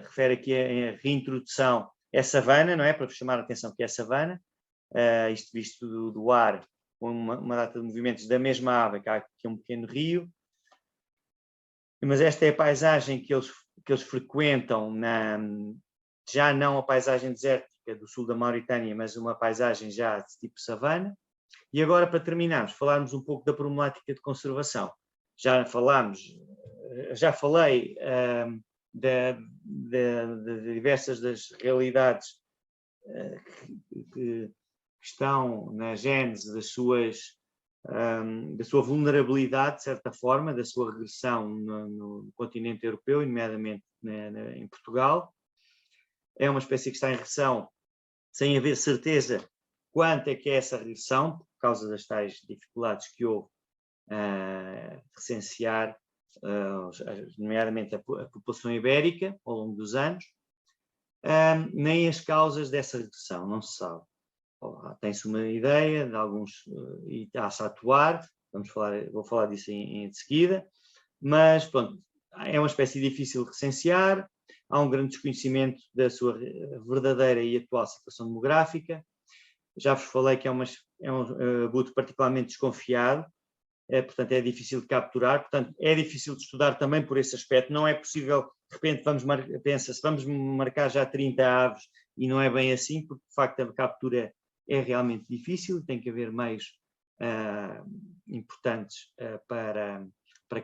B: refere aqui a reintrodução, é savana, não é? Para vos chamar a atenção que é savana, isto visto do ar, com uma data de movimentos da mesma ave, que há aqui um pequeno rio, mas esta é a paisagem que eles frequentam, já não a paisagem desértica do sul da Mauritânia, mas uma paisagem já de tipo savana. E agora, para terminarmos, falarmos um pouco da problemática de conservação. Já falei de diversas das realidades que estão na gênese da sua vulnerabilidade, de certa forma, da sua regressão no continente europeu, nomeadamente em Portugal. É uma espécie que está em regressão sem haver certeza quanto é que é essa regressão, por causa das tais dificuldades que houve recensear, nomeadamente a população ibérica, ao longo dos anos, nem as causas dessa regressão, não se sabe. Tem-se uma ideia de alguns, e está-se a atuar, vou falar disso de seguida, mas pronto, é uma espécie difícil de recensear, há um grande desconhecimento da sua verdadeira e atual situação demográfica. Já vos falei que é um abutre particularmente desconfiado, portanto é difícil de capturar, portanto é difícil de estudar também por esse aspecto. Não é possível, de repente pensa-se, vamos marcar já 30 aves, e não é bem assim, porque de facto a captura é realmente difícil, tem que haver meios importantes para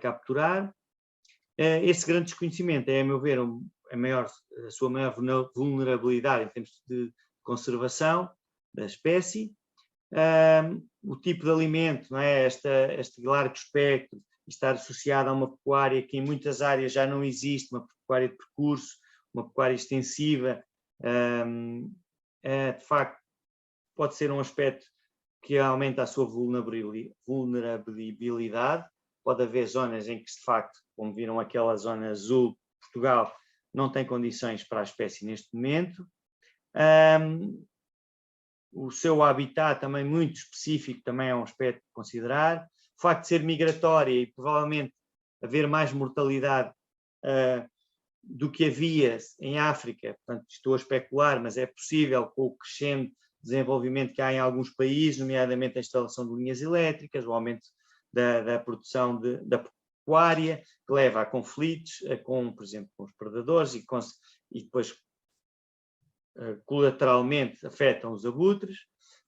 B: capturar. Esse grande desconhecimento é, a meu ver, a sua maior vulnerabilidade em termos de conservação da espécie. O tipo de alimento, não é? Este largo espectro, estar associado a uma pecuária que em muitas áreas já não existe, uma pecuária de percurso, uma pecuária extensiva, de facto pode ser um aspecto que aumenta a sua vulnerabilidade. Pode haver zonas em que, de facto, como viram aquela zona azul de Portugal, não tem condições para a espécie neste momento. O seu habitat também muito específico também é um aspecto a considerar. O facto de ser migratória e provavelmente haver mais mortalidade do que havia em África. Portanto, estou a especular, mas é possível, com o crescente desenvolvimento que há em alguns países, nomeadamente a instalação de linhas elétricas, o aumento da produção da pecuária, que leva a conflitos, por exemplo, com os predadores e depois colateralmente afetam os abutres.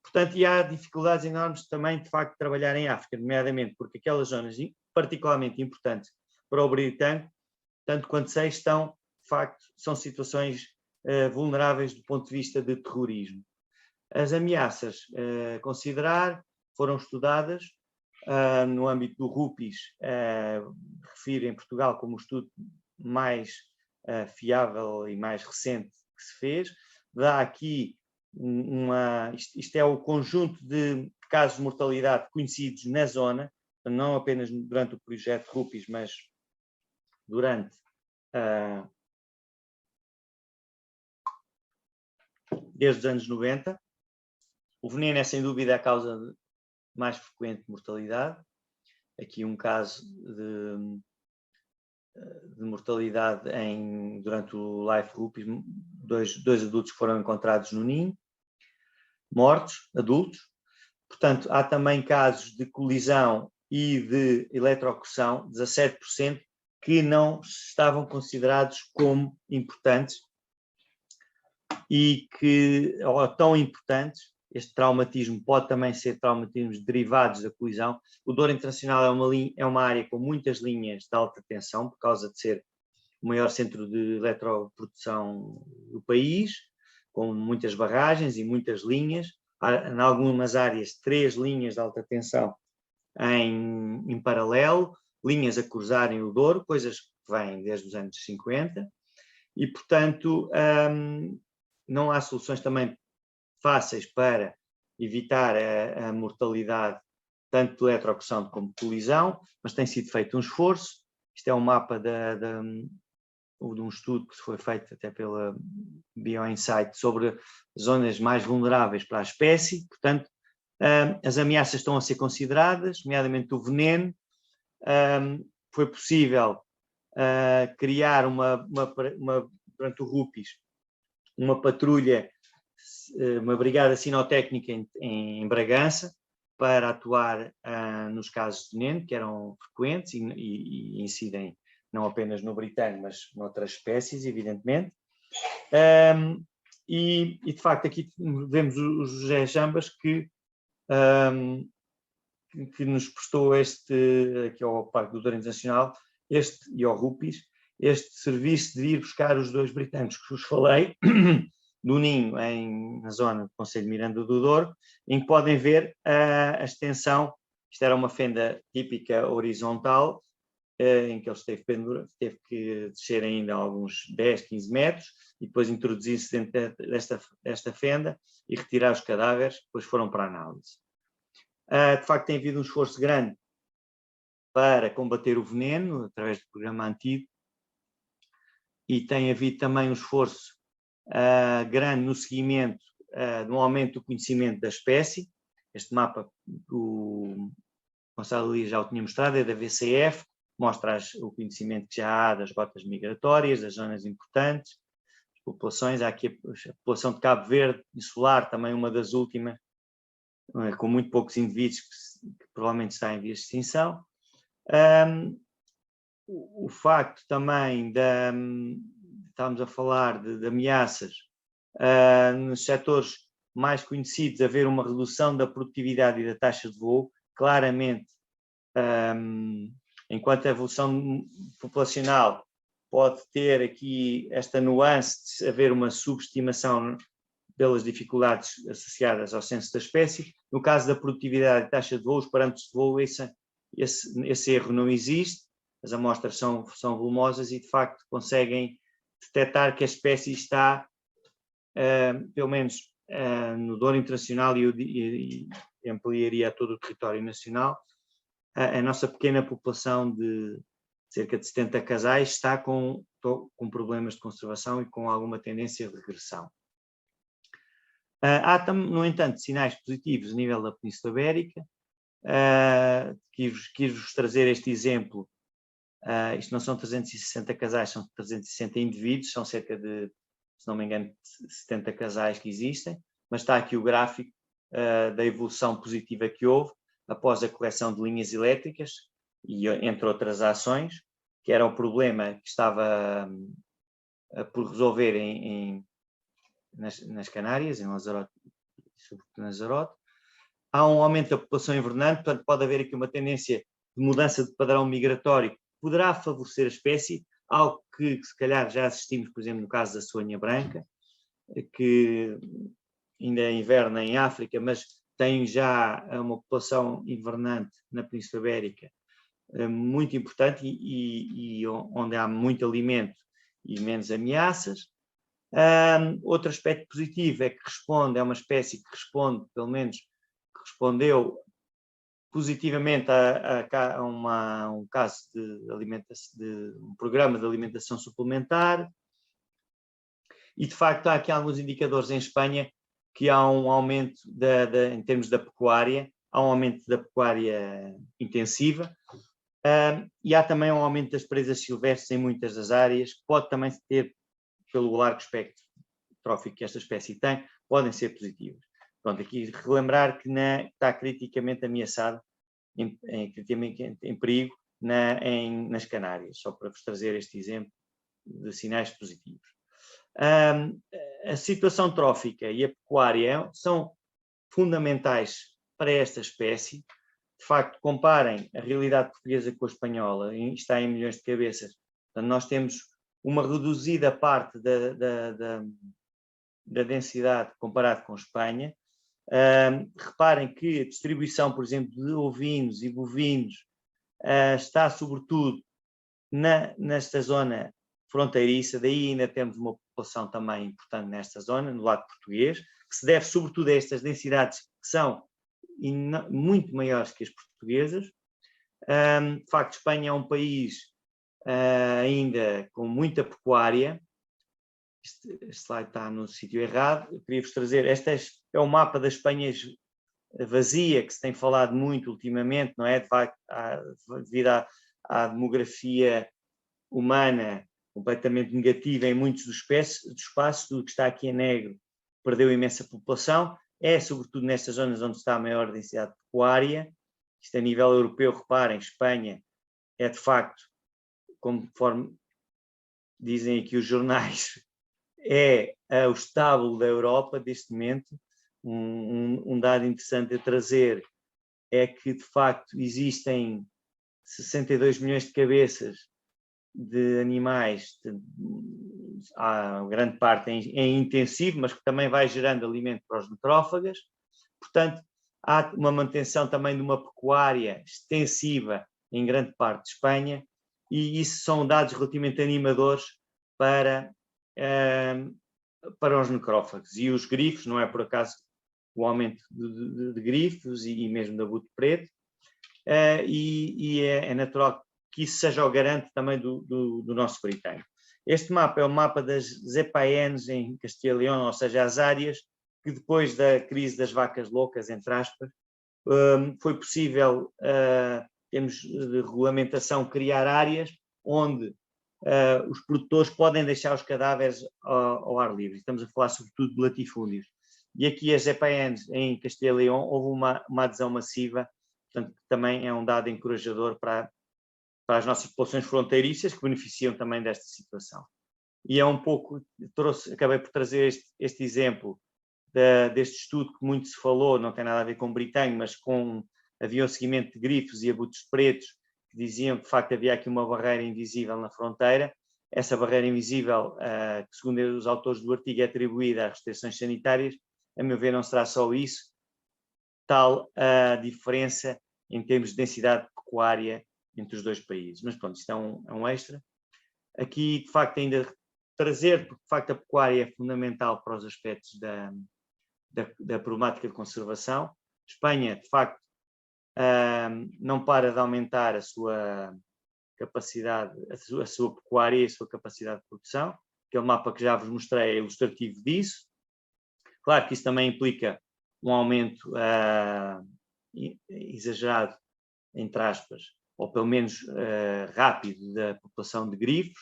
B: Portanto, e há dificuldades enormes também, de facto, de trabalhar em África, nomeadamente porque aquelas zonas particularmente importantes para o britânico, tanto quanto sei, estão, de facto, são situações vulneráveis do ponto de vista de terrorismo. As ameaças a considerar foram estudadas no âmbito do RUPIS, refiro em Portugal como o estudo mais fiável e mais recente que se fez. Dá aqui isto é o conjunto de casos de mortalidade conhecidos na zona, não apenas durante o projeto RUPIS, mas durante desde os anos 90. O veneno é sem dúvida a causa mais frequente de mortalidade. Aqui um caso de mortalidade durante o Life RUPIS, dois adultos que foram encontrados no ninho, mortos, adultos. Portanto, há também casos de colisão e de eletrocução, 17%, que não estavam considerados como importantes e ou tão importantes. Este traumatismo pode também ser traumatismos derivados da colisão. O Douro Internacional é uma área com muitas linhas de alta tensão, por causa de ser o maior centro de eletroprodução do país, com muitas barragens e muitas linhas. Há, em algumas áreas, 3 linhas de alta tensão em paralelo, linhas a cruzarem o Douro, coisas que vêm desde os anos 50, e, portanto, não há soluções também fáceis para evitar a mortalidade tanto de eletrocução como de colisão, mas tem sido feito um esforço. Isto é um mapa de um estudo que foi feito até pela BioInsight sobre zonas mais vulneráveis para a espécie. Portanto, as ameaças estão a ser consideradas, nomeadamente o veneno. Foi possível criar durante o RUPIS, uma patrulha, uma brigada sinotécnica em Bragança, para atuar nos casos de veneno, que eram frequentes e incidem não apenas no britânico, mas noutras espécies, evidentemente. E de facto, aqui vemos o José Jambas, que nos prestou aqui ao Parque do Douro Internacional, e ao RUPIS, este serviço de ir buscar os 2 britânicos que vos falei, do ninho na zona do Conselho de Miranda do Douro, em que podem ver a extensão. Isto era uma fenda típica horizontal, em que ele teve que descer ainda alguns 10, 15 metros, e depois introduzir-se dentro desta fenda e retirar os cadáveres, depois foram para a análise. De facto, tem havido um esforço grande para combater o veneno, através do programa Antídoto, e tem havido também um esforço grande no seguimento no aumento do conhecimento da espécie. Este mapa o Gonçalo Elias já o tinha mostrado, é da VCF, mostra o conhecimento que já há das rotas migratórias, das zonas importantes, as populações. Há aqui a população de Cabo Verde insular, também uma das últimas, com muito poucos indivíduos que provavelmente está em vias de extinção. O facto também estamos a falar de ameaças nos setores mais conhecidos, haver uma redução da produtividade e da taxa de voo, claramente, enquanto a evolução populacional pode ter aqui esta nuance de haver uma subestimação pelas dificuldades associadas ao censo da espécie. No caso da produtividade e taxa de voo, os parâmetros de voo, esse erro não existe. As amostras são volumosas e, de facto, conseguem detectar que a espécie está, pelo menos no Douro Internacional, e ampliaria a todo o território nacional, a nossa pequena população de cerca de 70 casais está com problemas de conservação e com alguma tendência de regressão. Há, no entanto, sinais positivos a nível da Península Ibérica. Quis-vos trazer este exemplo Isto não são 360 casais, são 360 indivíduos, são cerca de, se não me engano, 70 casais que existem, mas está aqui o gráfico da evolução positiva que houve após a correção de linhas elétricas e entre outras ações, que era um problema que estava por resolver nas Canárias, em Lanzarote, sobretudo em Lanzarote. Há um aumento da população invernante, portanto pode haver aqui uma tendência de mudança de padrão migratório que poderá favorecer a espécie, algo que se calhar já assistimos, por exemplo, no caso da soanha branca, que ainda inverna em África, mas tem já uma população invernante na Península Ibérica muito importante e onde há muito alimento e menos ameaças. Outro aspecto positivo é que é uma espécie que responde, pelo menos que respondeu positivamente a um caso de um programa de alimentação suplementar, e de facto há aqui alguns indicadores em Espanha que há um aumento em termos da pecuária, há um aumento da pecuária intensiva, e há também um aumento das presas silvestres em muitas das áreas, que pode também ter, pelo largo espectro trófico que esta espécie tem, podem ser positivas. Pronto, aqui relembrar que está criticamente ameaçada, criticamente em perigo, nas Canárias, só para vos trazer este exemplo de sinais positivos. A situação trófica e a pecuária são fundamentais para esta espécie. De facto, comparem a realidade portuguesa com a espanhola, está em milhões de cabeças. Portanto, nós temos uma reduzida parte da densidade comparado com a Espanha. Reparem que a distribuição, por exemplo, de ovinos e bovinos está sobretudo nesta zona fronteiriça, daí ainda temos uma população também importante nesta zona, no lado português, que se deve sobretudo a estas densidades que são muito maiores que as portuguesas. De facto, Espanha é um país ainda com muita pecuária. Este slide está no sítio errado. Eu queria-vos trazer, este é o mapa da Espanha vazia, que se tem falado muito ultimamente, não é? Devido à demografia humana completamente negativa em muitos dos espaços, tudo que está aqui em negro perdeu imensa população, é sobretudo nestas zonas onde está a maior densidade pecuária. Isto a nível europeu, reparem, Espanha é de facto, conforme dizem aqui os jornais, é o estábulo da Europa deste momento. Um dado interessante a trazer é que de facto existem 62 milhões de cabeças de animais, há grande parte em intensivo, mas que também vai gerando alimento para os necrófagas. Portanto, há uma manutenção também de uma pecuária extensiva em grande parte de Espanha, e isso são dados relativamente animadores para os necrófagos. E os grifos, não é por acaso o aumento de grifos e mesmo de abutre preto, e é natural que isso seja o garante também do nosso britânico. Este mapa é o mapa das ZPANs em Castilla e León, ou seja, as áreas que depois da crise das vacas loucas, entre aspas, foi possível, temos de regulamentação, criar áreas onde os produtores podem deixar os cadáveres ao ar livre. Estamos a falar sobretudo de latifúndios. E aqui as ZPANs em Castilla e León houve uma adesão massiva, portanto também é um dado encorajador para as nossas populações fronteiriças, que beneficiam também desta situação. E é um pouco, acabei por trazer este exemplo deste estudo que muito se falou, não tem nada a ver com o britânico, mas havia um seguimento de grifos e abutres pretos, que diziam que de facto havia aqui uma barreira invisível na fronteira. Essa barreira invisível, que segundo os autores do artigo é atribuída às restrições sanitárias, a meu ver não será só isso, tal a diferença em termos de densidade pecuária entre os dois países. Mas pronto, isto é um extra. Aqui, de facto, ainda trazer, porque de facto a pecuária é fundamental para os aspectos da problemática de conservação. Espanha, de facto, não para de aumentar a sua capacidade, a sua pecuária e a sua capacidade de produção. Aquele mapa que já vos mostrei é ilustrativo disso. Claro que isso também implica um aumento exagerado, entre aspas, ou pelo menos rápido, da população de grifos.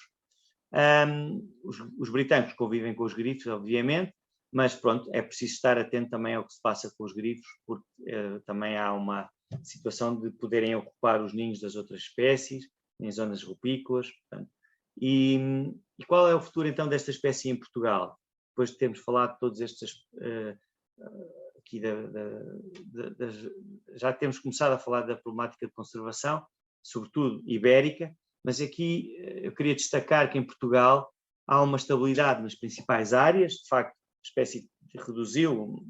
B: Os britânicos convivem com os grifos, obviamente, mas pronto, é preciso estar atento também ao que se passa com os grifos, porque também há uma situação de poderem ocupar os ninhos das outras espécies em zonas rupícolas. Portanto. E qual é o futuro então desta espécie em Portugal? Depois de termos falado de todos estes aqui já temos começado a falar da problemática de conservação, sobretudo ibérica, mas aqui eu queria destacar que em Portugal há uma estabilidade nas principais áreas. De facto, a espécie reduziu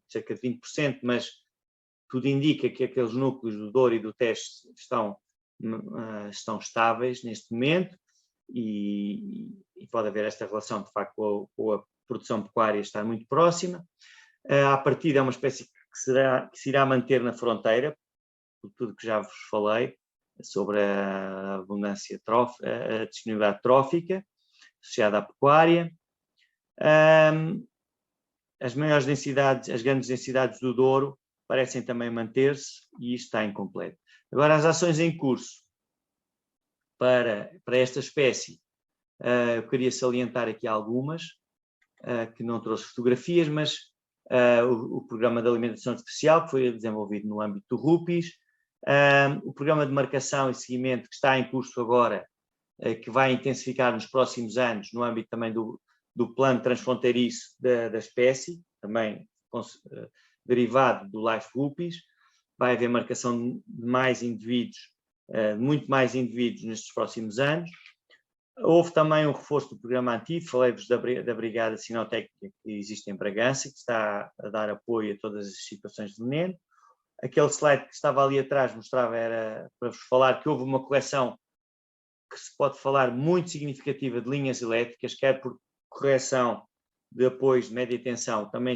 B: cerca de 20%, mas tudo indica que aqueles núcleos do Douro e do Tejo estão estáveis neste momento, e pode haver esta relação, de facto, com a produção pecuária estar muito próxima. À partida é uma espécie que se irá manter na fronteira, por tudo que já vos falei, sobre a abundância a disponibilidade trófica associada à pecuária. As maiores densidades, as grandes densidades do Douro parecem também manter-se, e isto está incompleto. Agora, as ações em curso para esta espécie, eu queria salientar aqui algumas, que não trouxe fotografias, mas o Programa de Alimentação Especial, que foi desenvolvido no âmbito do RUPIS, o Programa de Marcação e Seguimento, que está em curso agora, que vai intensificar nos próximos anos, no âmbito também do Plano Transfronteiriço da espécie, também derivado do Life RUPIS. Vai haver marcação de mais indivíduos, muito mais indivíduos nestes próximos anos. Houve também um reforço do programa ativo, falei-vos da Brigada Sinotécnica que existe em Bragança, que está a dar apoio a todas as situações de veneno. Aquele slide que estava ali atrás mostrava, era para vos falar que houve uma coleção que se pode falar muito significativa de linhas elétricas, quer por correção de apoios de média tensão, também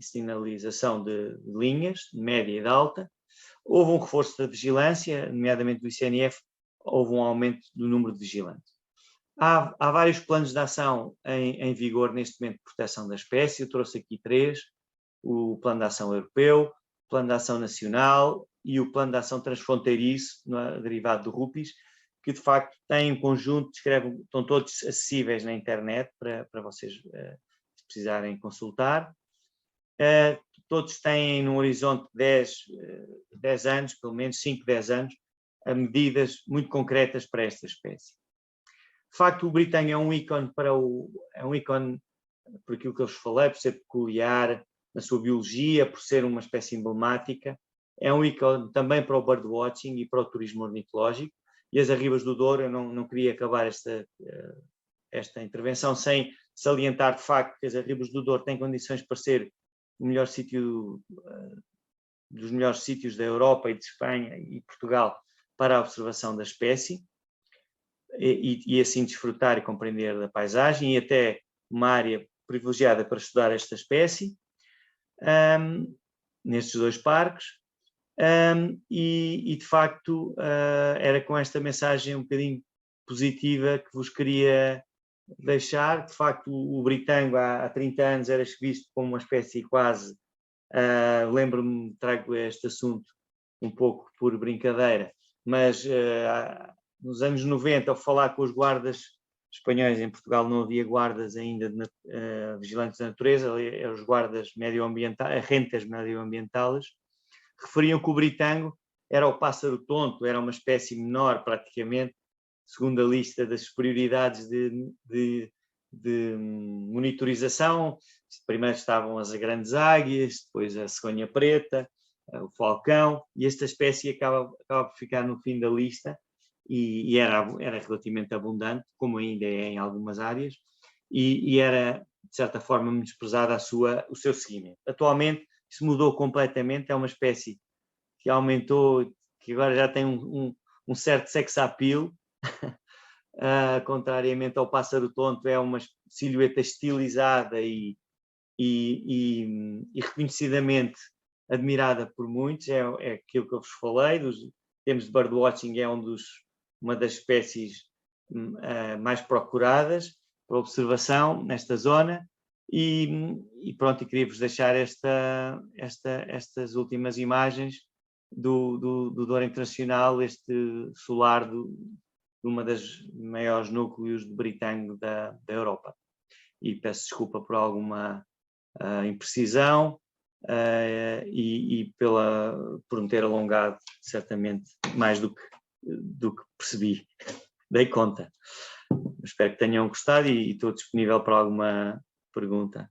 B: sinalização de linhas, de média e de alta. Houve um reforço da vigilância, nomeadamente do ICNF, houve um aumento do número de vigilantes. Há vários planos de ação em vigor neste momento de proteção da espécie. Eu trouxe aqui 3, o Plano de Ação Europeu, o Plano de Ação Nacional e o Plano de Ação Transfronteiriço, derivado do RUPIS, que de facto têm um conjunto, estão todos acessíveis na internet para vocês se precisarem consultar. Todos têm num horizonte de 10 anos, pelo menos 5, 10 anos, medidas muito concretas para esta espécie. De facto, o britânico é um ícone por aquilo que eu vos falei, por ser peculiar na sua biologia, por ser uma espécie emblemática. É um ícone também para o birdwatching e para o turismo ornitológico. E as arribas do Douro, eu não queria acabar esta intervenção sem salientar de facto que as arribas do Douro têm condições para ser o melhor sítio, dos melhores sítios da Europa e de Espanha e Portugal para a observação da espécie. E assim desfrutar e compreender da paisagem, e até uma área privilegiada para estudar esta espécie, nestes 2 parques. E de facto era com esta mensagem um bocadinho positiva que vos queria deixar. De facto, o britânico há 30 anos era visto como uma espécie quase, lembro-me, trago este assunto um pouco por brincadeira, mas nos anos 90, ao falar com os guardas espanhóis, em Portugal não havia guardas ainda vigilantes da natureza, os guardas medioambientais, rentas medioambientais, referiam que o britânico era o pássaro tonto, era uma espécie menor praticamente, segundo a lista das prioridades de monitorização. Primeiro estavam as grandes águias, depois a cegonha preta, o falcão, e esta espécie acaba por ficar no fim da lista, e era relativamente abundante, como ainda é em algumas áreas, e era, de certa forma, menosprezada o seu seguimento. Atualmente, isso mudou completamente, é uma espécie que aumentou, que agora já tem um certo sex appeal, contrariamente ao pássaro tonto, é uma silhueta estilizada e reconhecidamente admirada por muitos. É aquilo que eu vos falei, temos de birdwatching, é uma das espécies mais procuradas para observação nesta zona. E pronto, e queria-vos deixar estas últimas imagens do Douro Internacional, este solar de uma das maiores núcleos de Britânico da Europa. E peço desculpa por alguma imprecisão e por me ter alongado certamente mais do que percebi, dei conta. Espero que tenham gostado e estou disponível para alguma pergunta.